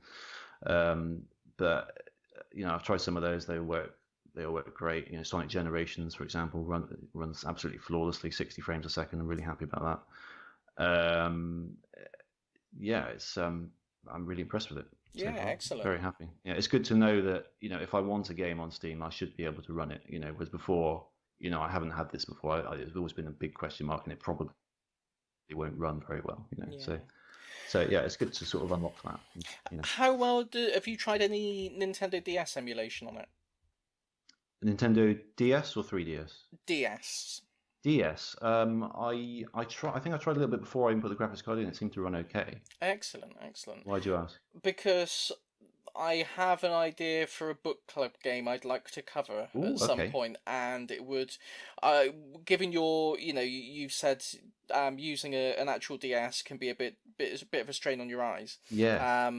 Um, but I've tried some of those. They work. They all work great. Sonic Generations, for example, runs absolutely flawlessly, 60 frames a second. I'm really happy about that. Yeah, I'm really impressed with it so yeah, far. excellent. Very happy. Yeah, it's good to know that if I want a game on Steam, I should be able to run it. Whereas before, I haven't had this before. It's always been a big question mark, and it probably won't run very well. Yeah. So yeah, it's good to sort of unlock that. How well have you tried any Nintendo DS emulation on it? Nintendo DS or 3DS? DS. DS. I think I tried a little bit before I even put the graphics card in. It seemed to run okay. Excellent, excellent. Why'd you ask? Because I have an idea for a book club game I'd like to cover Ooh, at some okay. point, and it would, given your, you've said using an actual DS can be a bit of a strain on your eyes. Yeah.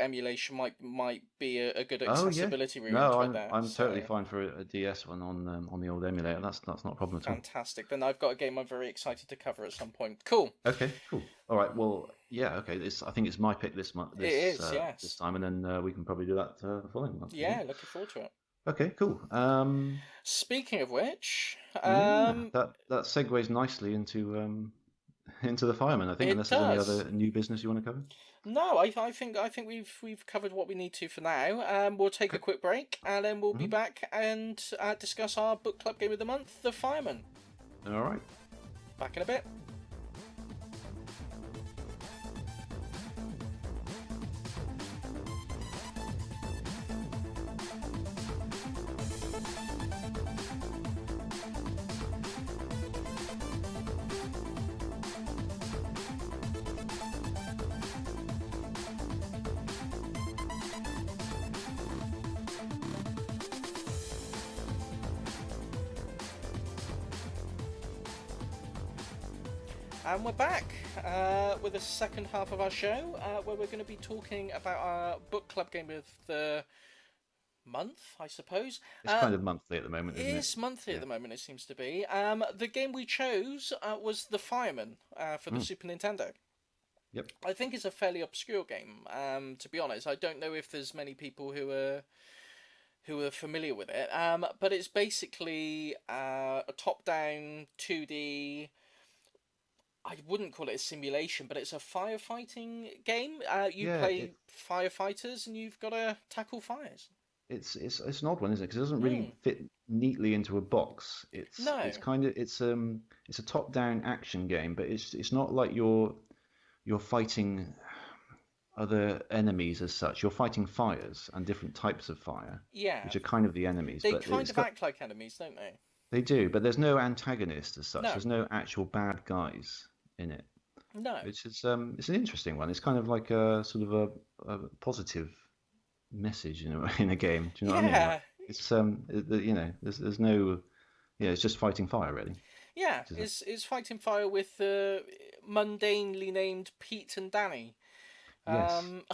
Emulation might be a good Oh yeah. accessibility route No, into it I'm there. I'm totally So fine for a DS one on the old emulator. That's not a problem at all. fantastic. Then I've got a game I'm very excited to cover at some point. Cool. Okay, cool. All right. Well, yeah. Okay. I think it's my pick this month. It is, This yes. time, and then we can probably do that the following month. Yeah. Yeah, looking forward to it. Okay. Cool. Speaking of which, Yeah. That segues nicely into into the Firemen, I think, It unless there's any does. other new business you want to cover. No, I think we've covered what we need to for now. We'll take a Okay. quick break and then we'll be Hmm. back and discuss our book club game of the month, The Fireman. All right. Back in a bit. And we're back with the second half of our show, where we're going to be talking about our book club game of the month, I suppose. It's kind of monthly at the moment, isn't it? Is monthly at Yeah. the moment, it seems to be. The game we chose was The Fireman for the Mm. Super Nintendo. Yep. I think it's a fairly obscure game. To be honest, I don't know if there's many people who are familiar with it. But it's basically a top-down 2D. I wouldn't call it a simulation, but it's a firefighting game. You Yeah. play firefighters and you've got to tackle fires. It's an odd one, isn't it? Because it doesn't really Hmm. fit neatly into a box. It's No. kind of it's a top-down action game, but it's not like you're fighting other enemies as such. You're fighting fires and different types of fire, Yeah. which are kind of the enemies. They But kind it's of got act like enemies, don't they? they do, but there's no antagonist as such. No. There's no actual bad guys in it, No. which is it's an interesting one. It's kind of like a sort of a positive message in a game. Do you know what I mean? Like Yeah. it's there's no it's just fighting fire really. Yeah. Which is It's fighting fire with mundanely named Pete and Danny. yes, Um,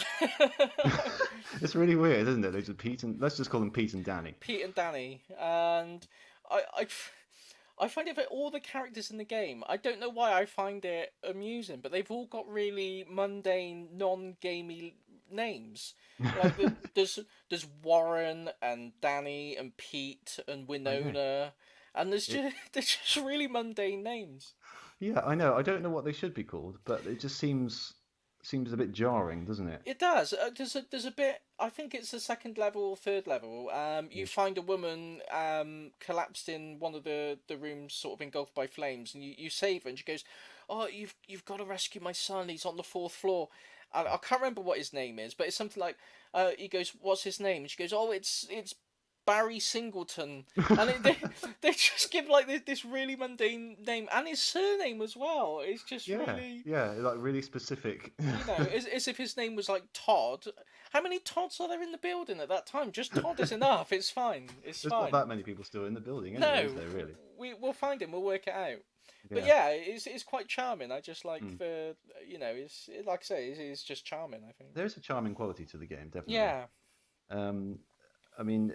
it's really weird, isn't it? They just let's just call them Pete and Danny. Pete and Danny, and I, I find it that all the characters in the game. I don't know why I find it amusing, but they've all got really mundane, non-gamey names. Like there's Warren and Danny and Pete and I know. Winona, and there's It, just there's just really mundane names. yeah, I know. I don't know what they should be called, but it just seems a bit jarring, doesn't it? It does. There's a bit. I think it's the second level or third level. You Mm. find a woman collapsed in one of the rooms, sort of engulfed by flames, and you save her, and she goes, "Oh, you've got to rescue my son. He's on the fourth floor." And I can't remember what his name is, but it's something like, he goes, "What's his name?" And she goes, "Oh, it's Barry Singleton," and they just give like this really mundane name and his surname as well. It's just Yeah, really, yeah, like really specific. as if his name was like Todd. How many Todds are there in the building at that time? Just Todd is enough. It's fine. It's There's not fine. that many people still in the building anyway, No, is there really? we'll find him. We'll work it out. But Yeah. yeah, it's quite charming. I just like Mm. it's like I say, it's just charming. I think. There is a charming quality to the game, definitely. Yeah, Um, I mean,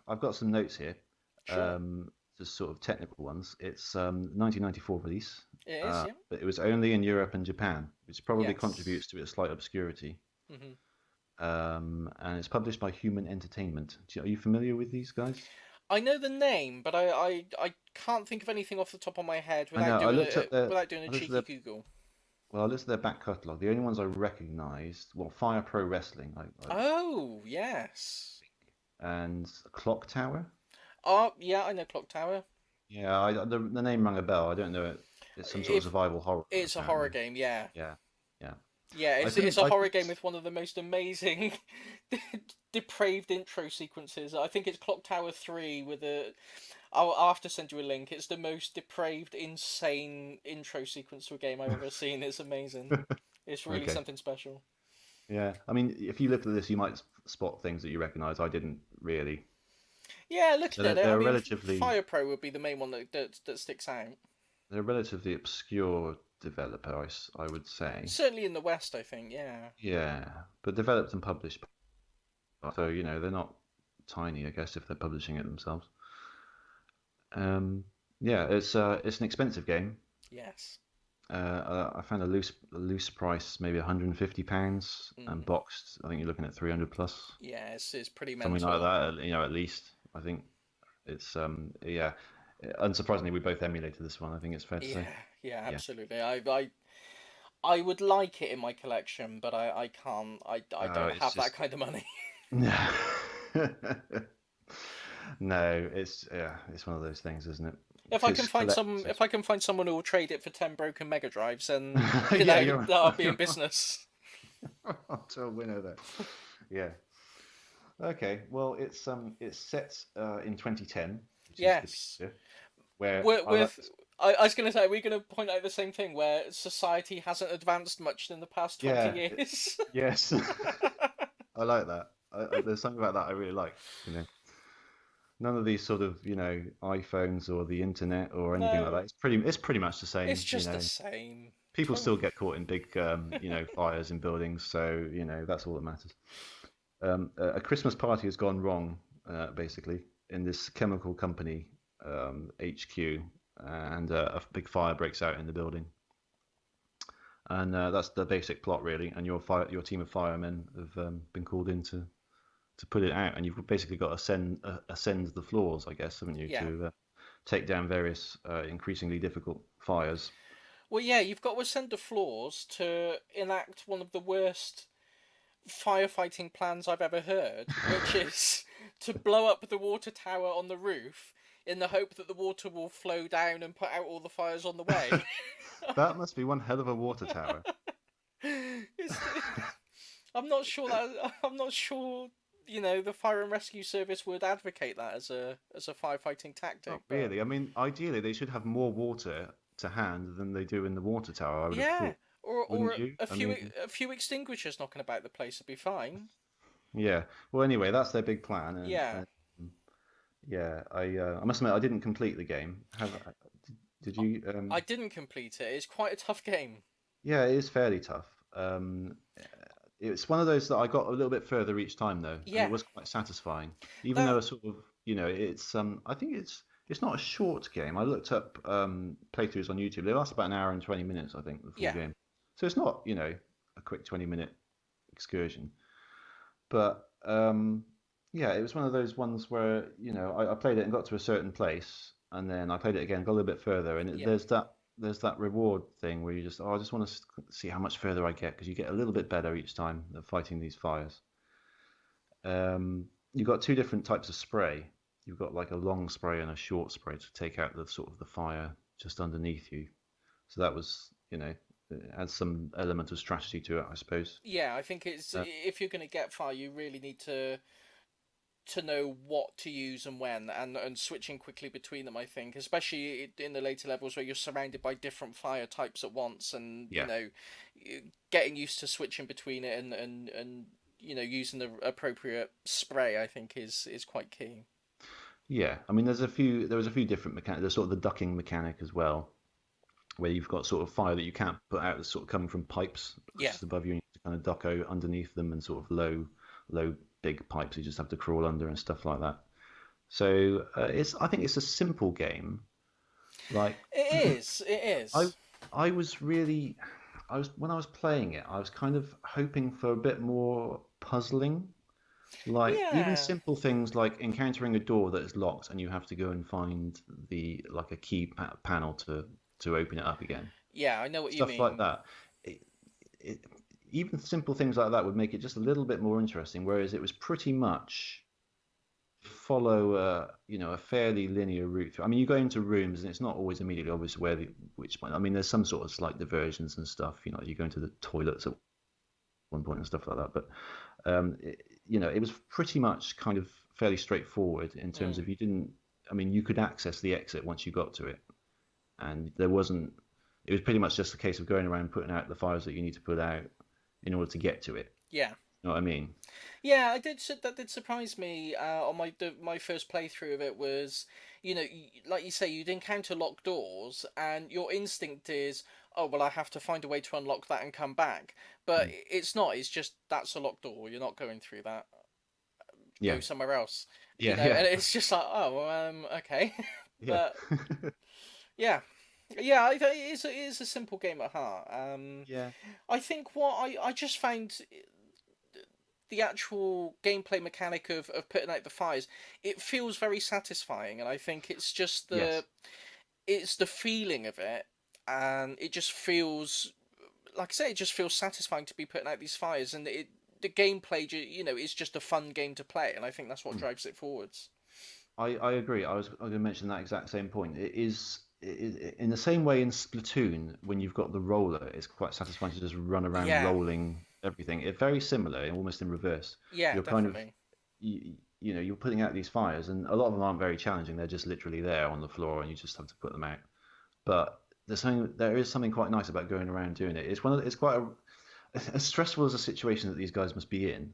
I've got some notes here, sure. just sort of technical ones. It's 1994 release, It is. Yeah. but it was only in Europe and Japan, which probably Yes. contributes to its slight obscurity. Hmm. And it's published by Human Entertainment. Are you familiar with these guys? I know the name, but I can't think of anything off the top of my head I know. without doing a I looked at cheeky their Google. well, I looked at their back catalogue. The only ones I recognised, well, Fire Pro Wrestling, Oh yes. and Clock Tower. Oh yeah, I know Clock Tower. Yeah, the name rang a bell. I don't know it. It's some sort of If survival horror, it's a horror apparently. game, yeah. Yeah, yeah. Yeah, I it's couldn't. a I horror couldn't. game with one of the most amazing depraved intro sequences. I think it's Clock Tower 3 with a. I'll have to send you a link. It's the most depraved, insane intro sequence to a game I've ever seen. It's amazing. It's really Okay. something special. Yeah. I mean, if you look at this, you might spot things that you recognise. I didn't really. Yeah, So looking at it, I they're mean, relatively Fire Pro would be the main one that sticks out. they're a relatively obscure developer, I would say. Certainly in the West, I think. Yeah. Yeah, but developed and published. So they're not tiny, I guess, if they're publishing it themselves. Um, yeah, it's an expensive game. Yes. I found a loose price, maybe £150, and Mm. boxed. I think you're looking at 300 plus, Yeah, it's pretty something like mental. that. At least I think it's yeah. unsurprisingly, we both emulated this one. I think it's fair to say. Yeah, yeah, Yeah. absolutely. I would like it in my collection, but I can't. I Oh, don't it's have that just kind of money. no, no. It's yeah, it's one of those things, isn't it? Because If I can find someone who will trade it for 10 broken Mega Drives, then yeah, you're I'll be in you're business. on to a winner there. Yeah. Okay. Well, it's set in 2010, which is the Yes. future, where With, I like. with I was going to say, we're going to point out the same thing where society hasn't advanced much in the past 20 Yeah. years. Yes. I like that. There's something about that I really like. You know, none of these sort of iPhones or the internet or anything like that. No, It's pretty much the it's same. just the same. People still get caught in big fires in buildings, so that's all that matters. A Christmas party has gone wrong, basically, in this chemical company HQ, and a big fire breaks out in the building, and that's the basic plot really. And your team of firemen have been called in to put it out, and you've basically got to ascend the floors, I guess, haven't you, Yeah. to take down various increasingly difficult fires. Well, yeah, you've got to ascend the floors to enact one of the worst firefighting plans I've ever heard, which is to blow up the water tower on the roof in the hope that the water will flow down and put out all the fires on the way. That must be one hell of a water tower. It's, I'm not sure that I'm not sure the fire and rescue service would advocate that as a firefighting tactic, Not but really. I mean, ideally, they should have more water to hand than they do in the water tower, I would have yeah, thought. or Wouldn't you? a I few mean, a few extinguishers knocking about the place would be fine. yeah. Well, anyway, that's their big plan, Yeah, and yeah, I must admit, I didn't complete the game. Did you? I didn't complete it. It's quite a tough game. Yeah, it is fairly tough. It's one of those that I got a little bit further each time though, and it Yeah, was quite satisfying. Even though that it's sort of, it's I think it's not a short game. I looked up playthroughs on YouTube. They last about an hour and 20 minutes, I think, the full yeah, game. So it's not, a quick 20-minute excursion. But yeah, it was one of those ones where, I played it and got to a certain place, and then I played it again, got a little bit further, and yeah, there's that reward thing where you just, oh, I just want to see how much further I get because you get a little bit better each time of fighting these fires. You've got two different types of spray. You've got like a long spray and a short spray to take out the sort of the fire just underneath you. So that was, it adds some element of strategy to it, I suppose. yeah. I think it's Uh, if you're going to get far, you really need to know what to use and when, and switching quickly between them. I think, especially in the later levels where you're surrounded by different fire types at once, and yeah, getting used to switching between it and using the appropriate spray. I think is quite key. yeah. I mean, there was a few different mechanics. There's sort of the ducking mechanic as well, where you've got sort of fire that you can't put out that's sort of coming from pipes Yeah, just above you, and you have to kind of duck out underneath them, and sort of low, big pipes you just have to crawl under and stuff like that. So I think it's a simple game. Like it is. It I, is. I was really, I was when I was playing it, I was kind of hoping for a bit more puzzling. Like even Yeah, simple things like encountering a door that is locked and you have to go and find the like a key panel to open it up again. yeah. I know what you Stuff like mean. that. It, it, even simple things like that would make it just a little bit more interesting. Whereas it was pretty much follow a fairly linear route through. I mean, you go into rooms and it's not always immediately obvious which one. I mean, there's some sort of slight diversions and stuff. You go into the toilets at one point and stuff like that. But it was pretty much kind of fairly straightforward in terms Mm. of you didn't. I mean, you could access the exit once you got to it, and there wasn't. It was pretty much just a case of going around putting out the fires that you need to put out in order to get to it. Yeah. You know what I mean? Yeah, I did. That did surprise me. On my first playthrough of it was, like you say, you'd encounter locked doors, and your instinct is, oh well, I have to find a way to unlock that and come back. But Mm. it's not. It's just that's a locked door. You're not going through that. Go Yeah, somewhere else. yeah, yeah, And it's just like, oh, okay. yeah, But yeah, yeah, it is a simple game at heart. yeah. I think what I just found the actual gameplay mechanic of putting out the fires, it feels very satisfying, and I think it's just Yes. it's the feeling of it, and it just feels, like I say, it just feels satisfying to be putting out these fires, and the gameplay, is just a fun game to play, and I think that's what Mm. drives it forwards. I agree. I was going to mention that exact same point. In the same way in Splatoon, when you've got the roller, it's quite satisfying to just run around Yeah, rolling everything. It's very similar, almost in reverse. yeah, You're kind of definitely. you're putting out these fires, and a lot of them aren't very challenging. They're just literally there on the floor, and you just have to put them out. But there is something quite nice about going around doing it. It's quite as stressful as a situation that these guys must be in.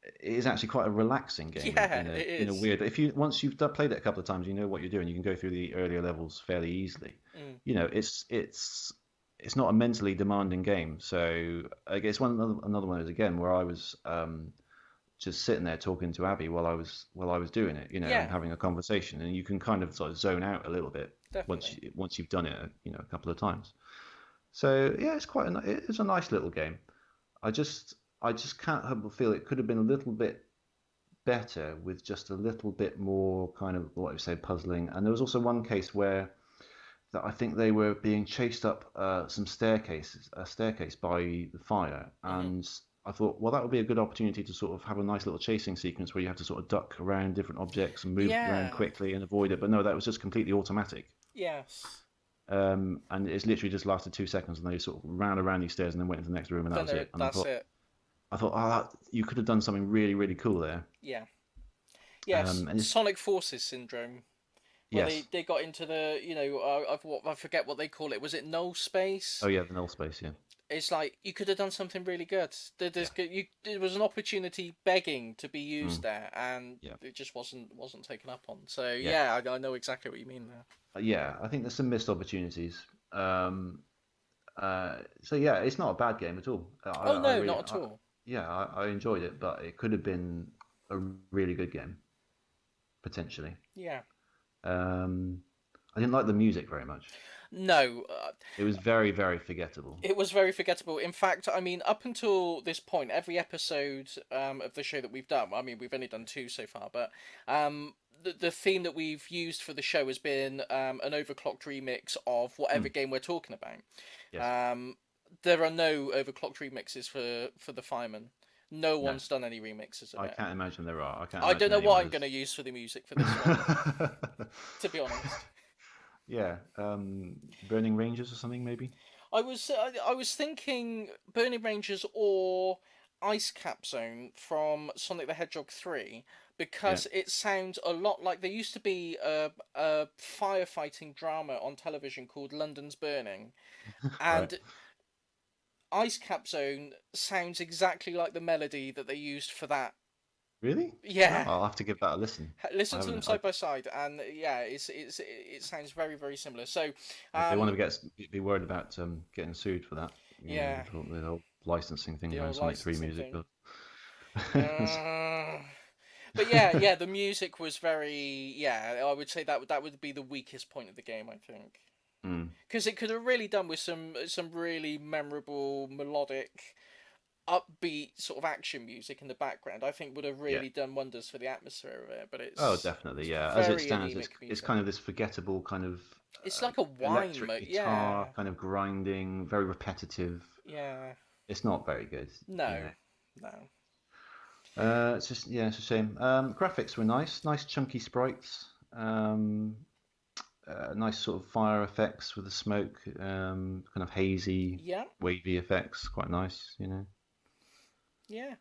It is actually quite a relaxing game Yeah, in it a is. weird. If once you've played it a couple of times, you know what you're doing. You can go through the earlier levels fairly easily. Mm. It's not a mentally demanding game. So I guess another one is again where I was just sitting there talking to Abby while I was doing it, and Yeah, having a conversation, and you can kind of sort of zone out a little bit definitely. once you've done it, a couple of times. So yeah, it's a nice little game. I just can't help but feel it could have been a little bit better with just a little bit more kind of what I would say puzzling. And there was also one case where that I think they were being chased up a staircase by the fire, Hmm. and I thought, well, that would be a good opportunity to sort of have a nice little chasing sequence where you have to sort of duck around different objects and move around Yeah, quickly and avoid it. But no, that was just completely automatic. yes. And it's literally just lasted 2 seconds, and they sort of ran around these stairs and then went into the next room, and that Then was it. And I that's thought, it. I thought, oh, you could have done something really, really cool there. Yeah. Yes, And it's Sonic Forces syndrome, where yes, they got into the, I forget what they call it. Was it null oh space? yeah, the null space, yeah, It's like you could have done something really good. yeah, There was an opportunity begging to be used mm, there, and yeah, it just wasn't taken up on. So yeah, yeah, I know exactly what you mean there. yeah. I think there's some missed opportunities. Um, so yeah, it's not a bad game at all. Oh no, not at all. Yeah, I enjoyed it, but it could have been a really good game potentially. Yeah. Um, I didn't like the music very much. No, It was very, very forgettable. it was very forgettable. In fact, I mean, up until this point, every episode of the show that we've done, I mean, we've only done two so far, but the theme that we've used for the show has been an overclocked remix of whatever Mm, game we're talking about. yes. There are no overclocked remixes for the Firemen. No No, one's done any remixes of I it. can't imagine there are. I can't I don't imagine know what anyone I'm going has. to use for the music for this one, to be honest. Yeah, Burning Rangers or something maybe. I was thinking Burning Rangers or Ice Cap Zone from Sonic the Hedgehog 3 Yeah, because it sounds a lot like there used to be a firefighting drama on television called London's Burning, right. and Ice Cap Zone sounds exactly like the melody that they used for that. Really? Oh, Yeah, I'll have to give that a listen. I listen to them haven't. side by side, and yeah, it sounds very very similar. So, If they want um, to be worried about getting sued for that, yeah, the whole licensing thing the around old Sonic 3 licensing music. thing. But Uh, but yeah, the music was very, yeah. I would say that would be the weakest point of the game, I think, mm, because it could have really done with some really memorable melodic, upbeat sort of action music in the background. I think would have yeah. really done wonders for the atmosphere of it. But Oh, definitely. it's Yeah. As it very stands, it's anemic it's music. kind of this forgettable kind of It's like a whine, electric but guitar, yeah, kind of grinding, very repetitive. yeah. It's not very good. You No, know. no. It's just yeah, it's a shame. Graphics were nice chunky sprites. Nice sort of fire effects with the smoke, kind of hazy, Yeah, wavy effects. Quite nice. yeah. Yeah.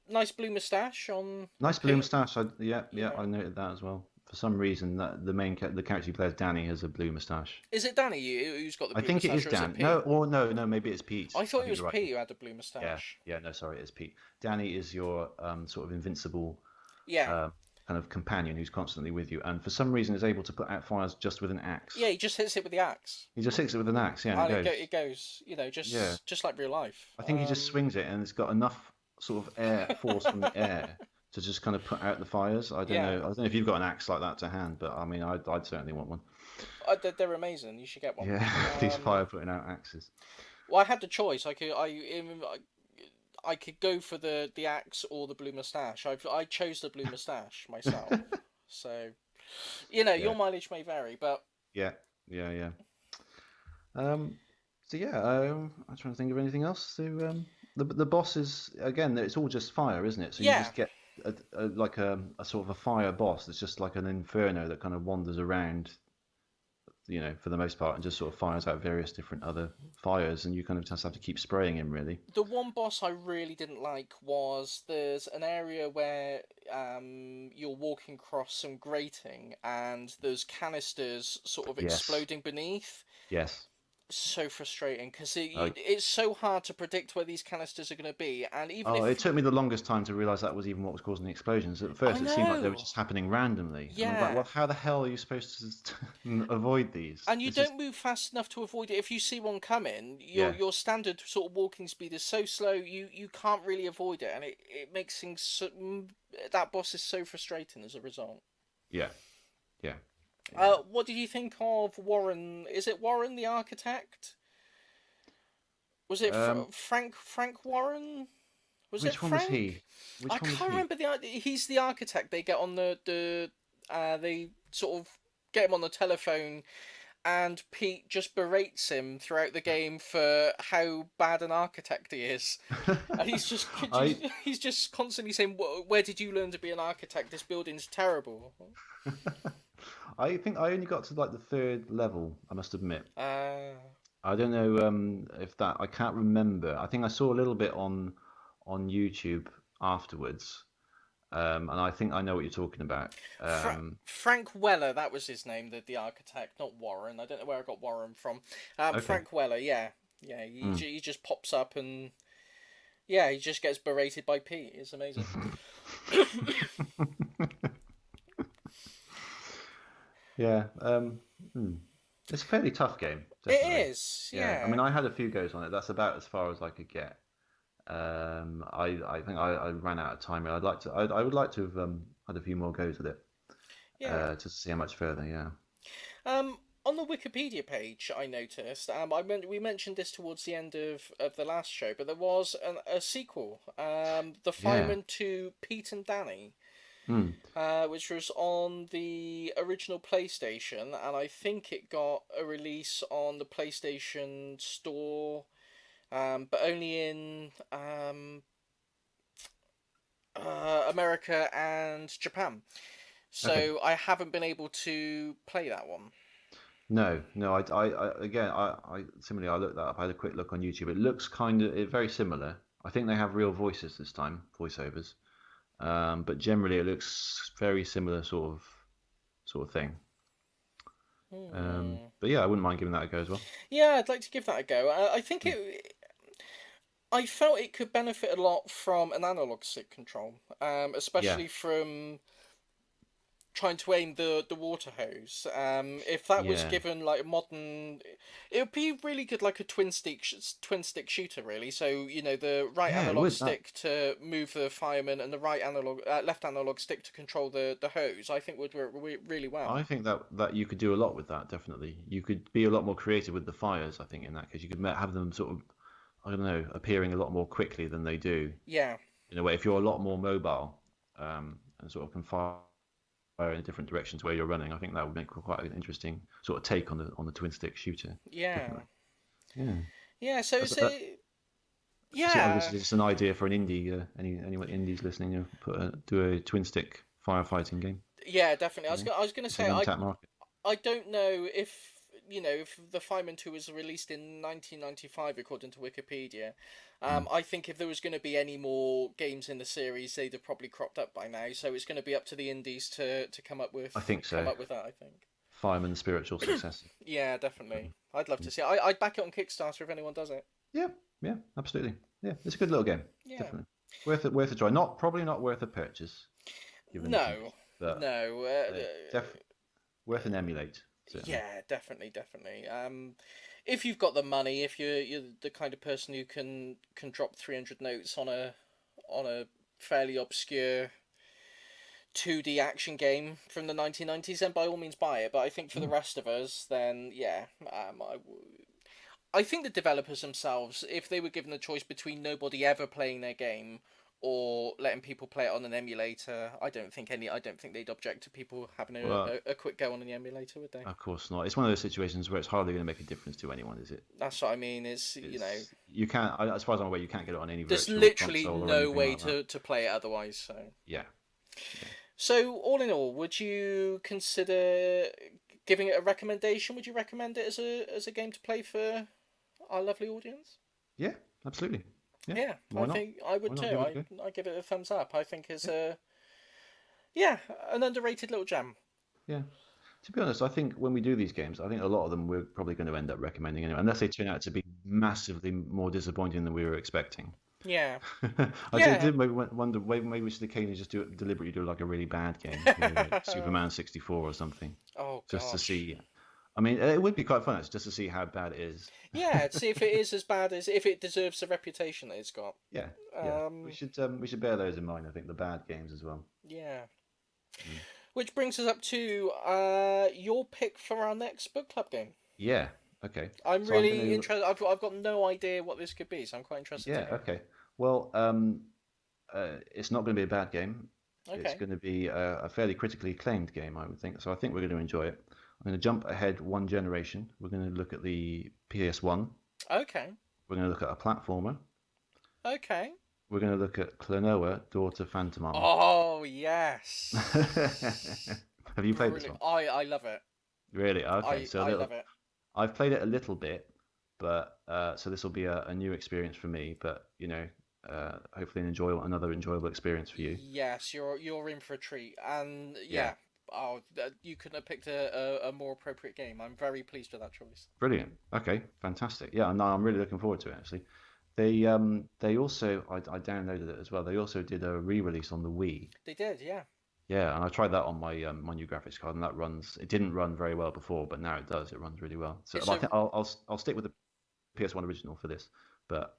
Nice blue moustache on Nice blue Pete. moustache. Yeah, You yeah, I know, noted that as well. For some reason, that the character he plays, Danny, has a blue moustache. is it Danny who's got the I blue think it moustache, is or is it Dan. No, Pete? or no, maybe it's Pete. I I thought it think was you're right. Pete who had the blue Yeah, moustache. yeah. No, sorry, it's Pete. Danny is your sort of invincible Yeah, uh, kind of companion who's constantly with you, and for some reason is able to put out fires just with an axe. yeah. He just hits it with the axe, He just hits it with an axe, yeah, and it and goes. it goes. Yeah, Just like real life. I think he just swings it, and it's got enough sort of air force from the air to just kind of put out the fires. I don't know. Yeah, I don't know if you've got an axe like that to hand, but I mean, I'd certainly want one. they're amazing. You should get one. Yeah, these fire putting out axes. Well, I had the choice. I could go for the axe or the blue moustache. I chose the blue moustache myself. So, Yeah, your mileage may vary, but yeah, yeah. Um, so yeah, I'm trying to think of anything else. So the boss is again, it's all just fire, isn't it? So you yeah. just get like a sort of a fire boss that's just like an inferno that kind of wanders around, for the most part, and just sort of fires out various different other fires, and you kind of just have to keep spraying him, really. The one boss I really didn't like was there's an area where you're walking across some grating and there's canisters sort of Yes, exploding beneath. yes. So frustrating because I it's so hard to predict where these canisters are going to be, and even Oh, it if took me the longest time to realize that was even what was causing the explosions. At I first, it seemed like they were know, just happening randomly, and I was like, yeah, "Well, how the hell are you supposed to avoid these?" and you This is don't move fast enough to avoid it. If you see one coming, yeah, your standard sort of walking speed is so slow, you can't really avoid it, and it makes things that boss is so frustrating as a result. yeah, yeah, yeah. What did you think of Warren? Is it Warren the architect? Was it Um, Frank Warren? Was it which one was Frank? he? I Which one was can't he? remember he's the architect. They get on they sort of get him on the telephone, and Pete just berates him throughout the game for how bad an architect he is. And I he's just constantly saying, "Where did you learn to be an architect? This building's terrible." I think I only got to like the third level. I must admit. Uh, I don't know if that I can't remember. I think I saw a little bit on YouTube afterwards, and I think I know what you're talking about. Frank Weller, that was his name, the architect, not Warren. I don't know where I got Warren from. Okay. Frank Weller, yeah, yeah. Mm. He just pops up and yeah, he just gets berated by Pete. It's amazing. Yeah. Hmm. It's a fairly tough game, definitely. It is, Yeah. I mean, yeah, I had a few goes on it. That's about as far as I could get. I think I ran out of time. I would like to have had a few more goes at it, yeah. just to see how much further. Yeah. Um, on the Wikipedia page, I noticed. We mentioned this towards the end of the last show, but there was a sequel. The Yeah. Firemen to Pete and Danny. Hmm. Which was on the original PlayStation, and I think it got a release on the PlayStation Store, but only in America and Japan. Okay. So I haven't been able to play that one. No, no. Again, I similarly, I looked that up. I had a quick look on YouTube. It looks very similar. I think they have real voices this time, voiceovers. But generally, it looks very similar sort of thing. Hmm. But yeah, I wouldn't mind giving that a go as well. Yeah, I'd like to give that a go. I think Hmm. I felt it could benefit a lot from an analog stick control, Yeah, especially from trying to aim the water hose. If that was yeah, given like a modern, it would be really good, like a twin stick shooter, really. So the right yeah. It analog would that. stick to move the fireman and the left analog stick to control the hose. I think would work really well. I think that you could do a lot with that. Definitely, you could be a lot more creative with the fires. I think in that case, you could have them sort of, I don't know, appearing a lot more quickly than they do. Yeah, In a way, if you're a lot more mobile, and sort of can fire in different directions where you're running, I think that would make quite an interesting sort of take on the twin stick shooter. yeah, Definitely. Yeah. yeah. So That's, it's that, a this yeah. is just an idea for an indie. Anyone indies listening, do a twin stick firefighting game. Yeah, definitely. You know, I was gonna it's an say untapped market. I don't know if if the Fireman 2 was released in 1995 according to Wikipedia. Mm. I think if there was going to be any more games in the series, they'd have probably cropped up by now. So it's going to be up to the indies to I think come so. up with that. I think. Fireman's spiritual successor. Yeah, definitely. Um, I'd love to mm. see. I'd back it on Kickstarter if anyone does it. Yeah, yeah, absolutely. Yeah, it's a good little game. Yeah. Definitely worth a try. Not probably not worth a purchase, given the No, cost, but no. def worth an emulate certainly. Yeah, definitely, definitely. If you've got the money, if you're the kind of person who can drop 300 notes on a fairly obscure 2D action game from the 1990s, then by all means buy it. But I think for the Mm. rest of us, then yeah, I think the developers themselves, if they were given the choice between nobody ever playing their game or letting people play it on an emulator, I don't think they'd object to people having Well, a quick go on the emulator, would they? of course not. It's one of those situations where it's hardly going to make a difference to anyone, is it? That's what I mean. Is You can't, as far as I'm aware, you can't get it on any there's virtual literally console or no anything way like that. to play it otherwise. So, Yeah, yeah, so all in all, would you consider giving it a recommendation? Would you recommend it as a game to play for our lovely audience? yeah, absolutely. Yeah, Yeah, I why not? think I would Why not too. give it a go? I give it a thumbs up. I think it's Yeah, a yeah an underrated little gem. yeah. To be honest, I think when we do these games, I think a lot of them we're probably going to end up recommending anyway, unless they turn out to be massively more disappointing than we were expecting. Yeah, I did, yeah. did maybe wonder, maybe we should occasionally just deliberately do like a really bad game, like Superman 64 or something, Oh just to gosh. see. I mean, it would be quite fun, just to see how bad it is. Yeah, see if it is as bad as if it deserves the reputation that it's got. Yeah, yeah. Um, We should bear those in mind. I think the bad games as well. yeah. Mm. Which brings us up to your pick for our next book club game. Yeah. Okay. I'm So I'm going really to. interested. I've got no idea what this could be, so I'm quite interested to Yeah. hear. Okay. Well, it's not going to be a bad game. It's Okay. going to be a fairly critically acclaimed game, I would think. So I think we're going to enjoy it. I'm going to jump ahead one generation. We're going to look at the PS1. Okay. We're going to look at a platformer. Okay. We're going to look at Klonoa, Daughter Phantomon. Oh yes. Have you played this Brilliant. one? I love it. Really? Okay. So a I little, love it. I've played it a little bit, but so this will be a new experience for me. But hopefully another enjoyable experience for you. Yes, you're in for a treat, and Yeah. yeah. Oh, you couldn't have picked a more appropriate game. I'm very pleased with that choice. Brilliant. Okay. Fantastic. Yeah. No, I'm really looking forward to it actually. They also I downloaded it as well. They also did a re-release on the Wii. They did, yeah. Yeah, and I tried that on my new graphics card, and that runs. It didn't run very well before, but now it does. It runs really well. So It's I a think I'll stick with the PS1 original for this, but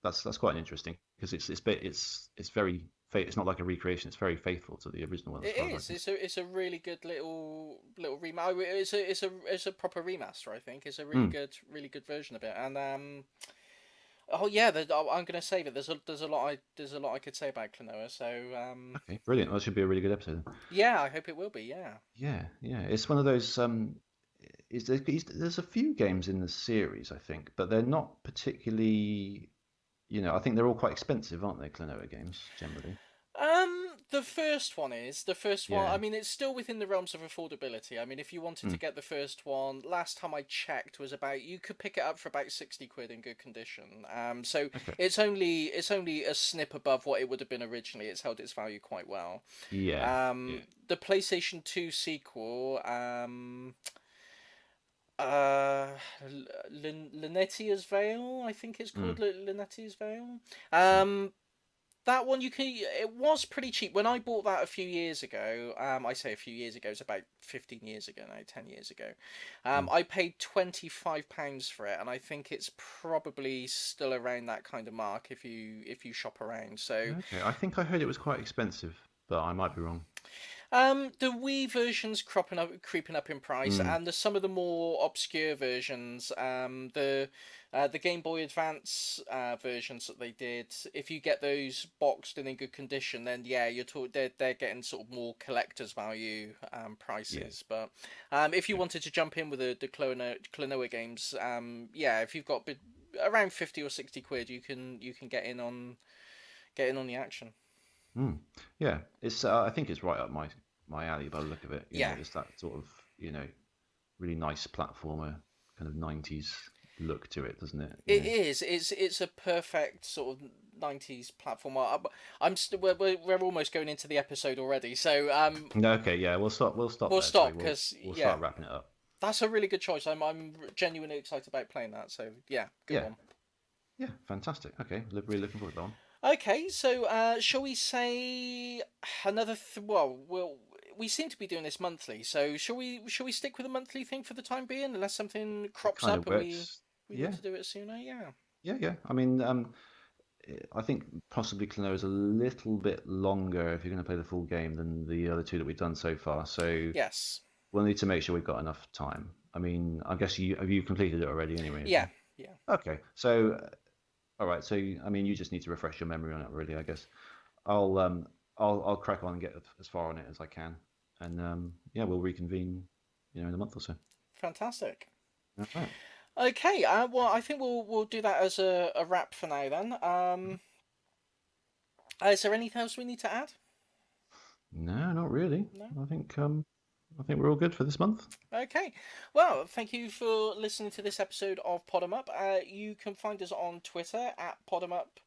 that's quite interesting because it's very it's not like a recreation. It's very faithful to the original one as it far as I is. can see. It's a really good little remaster. It's a proper remaster. I think it's a Mm, really good version of it. And oh yeah, I'm gonna save it. There's a lot I could say about Klonoa. So okay, brilliant. Well, that should be a really good episode. yeah, I hope it will be. Yeah. Yeah, yeah. It's one of those. There's a few games in the series, I think, but they're not particularly. I think they're all quite expensive, aren't they? Klonoa games generally. The first one is the first one. I Yeah. mean, it's still within the realms of affordability. I mean, if you wanted to Mm, get the first one, last time I checked was about you could pick it up for about 60 quid in good condition. So okay. it's only a snip above what it would have been originally. It's held its value quite well. Yeah. Yeah. The PlayStation 2 sequel, uh, Linettia's Veil, I think it's called Mm, Linettia's Veil. okay. That one it was pretty cheap when I bought that a few years ago. I say a few years ago, it's about 15 years ago now, 10 years ago. Mm. I paid £25 for it, and I think it's probably still around that kind of mark if you shop around. So Okay. I think I heard it was quite expensive, but I might be wrong. the Wii version's creeping up in price, Mm, and some of the more obscure versions, the Game Boy Advance versions that they did. If you get those boxed and in good condition, then yeah, they're getting sort of more collector's value yeah. prices. But if you Okay. wanted to jump in with the Klonoa games, yeah, if you've got around 50 or 60 quid, you can get in on the action. Mm. Yeah. It's. I think it's right up my alley by the look of it. Yeah. It's that sort of really nice platformer kind of 90s look to it, doesn't it? It is. It's a perfect sort of 90s platform. We're almost going into the episode already, so No, okay. Yeah. We'll stop we'll there. Sorry. stop because We'll yeah, start wrapping it up. that's a really good choice. I'm genuinely excited about playing that. So yeah, good Yeah. one. Yeah. Fantastic. Okay. Really looking forward to that one. Okay, so shall we say another? Well, we seem to be doing this monthly, so shall we stick with a monthly thing for the time being, unless something That crops kind up of and we works. we need Yeah. to do it sooner? Yeah. Yeah. Yeah. I mean, I think possibly Klonoa is a little bit longer if you're going to play the full game than the other two that we've done so far. So Yes. we'll need to make sure we've got enough time. I mean, I guess you completed it already anyway, have Yeah, you? yeah. Okay, so all right, so I mean, you just need to refresh your memory on it, really, I guess. I'll um I'll crack on and get as far on it as I can, and yeah, we'll reconvene, in a month or so. Fantastic. All right. Okay, well, I think we'll do that as a wrap for now then. Is there anything else we need to add? No, not really. No? I think we're all good for this month. Okay. Well, thank you for listening to this episode of Pod 'em Up. You can find us on Twitter at Pod 'em Up,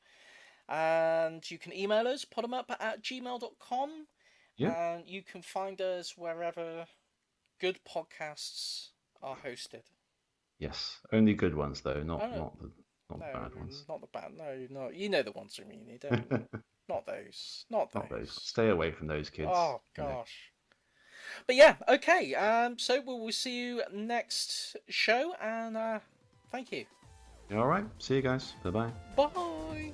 and you can email us podemup@gmail.com, Yeah. and you can find us wherever good podcasts are hosted. Yes. Only good ones though, Oh, not no, not the no, bad ones. not the bad. No, no, you know the ones I mean. You don't. Not those. Not Not those. those. Stay away from those kids. Oh gosh. But yeah, okay. So we'll see you next show, and thank you. All right. See you guys. Bye bye. Bye.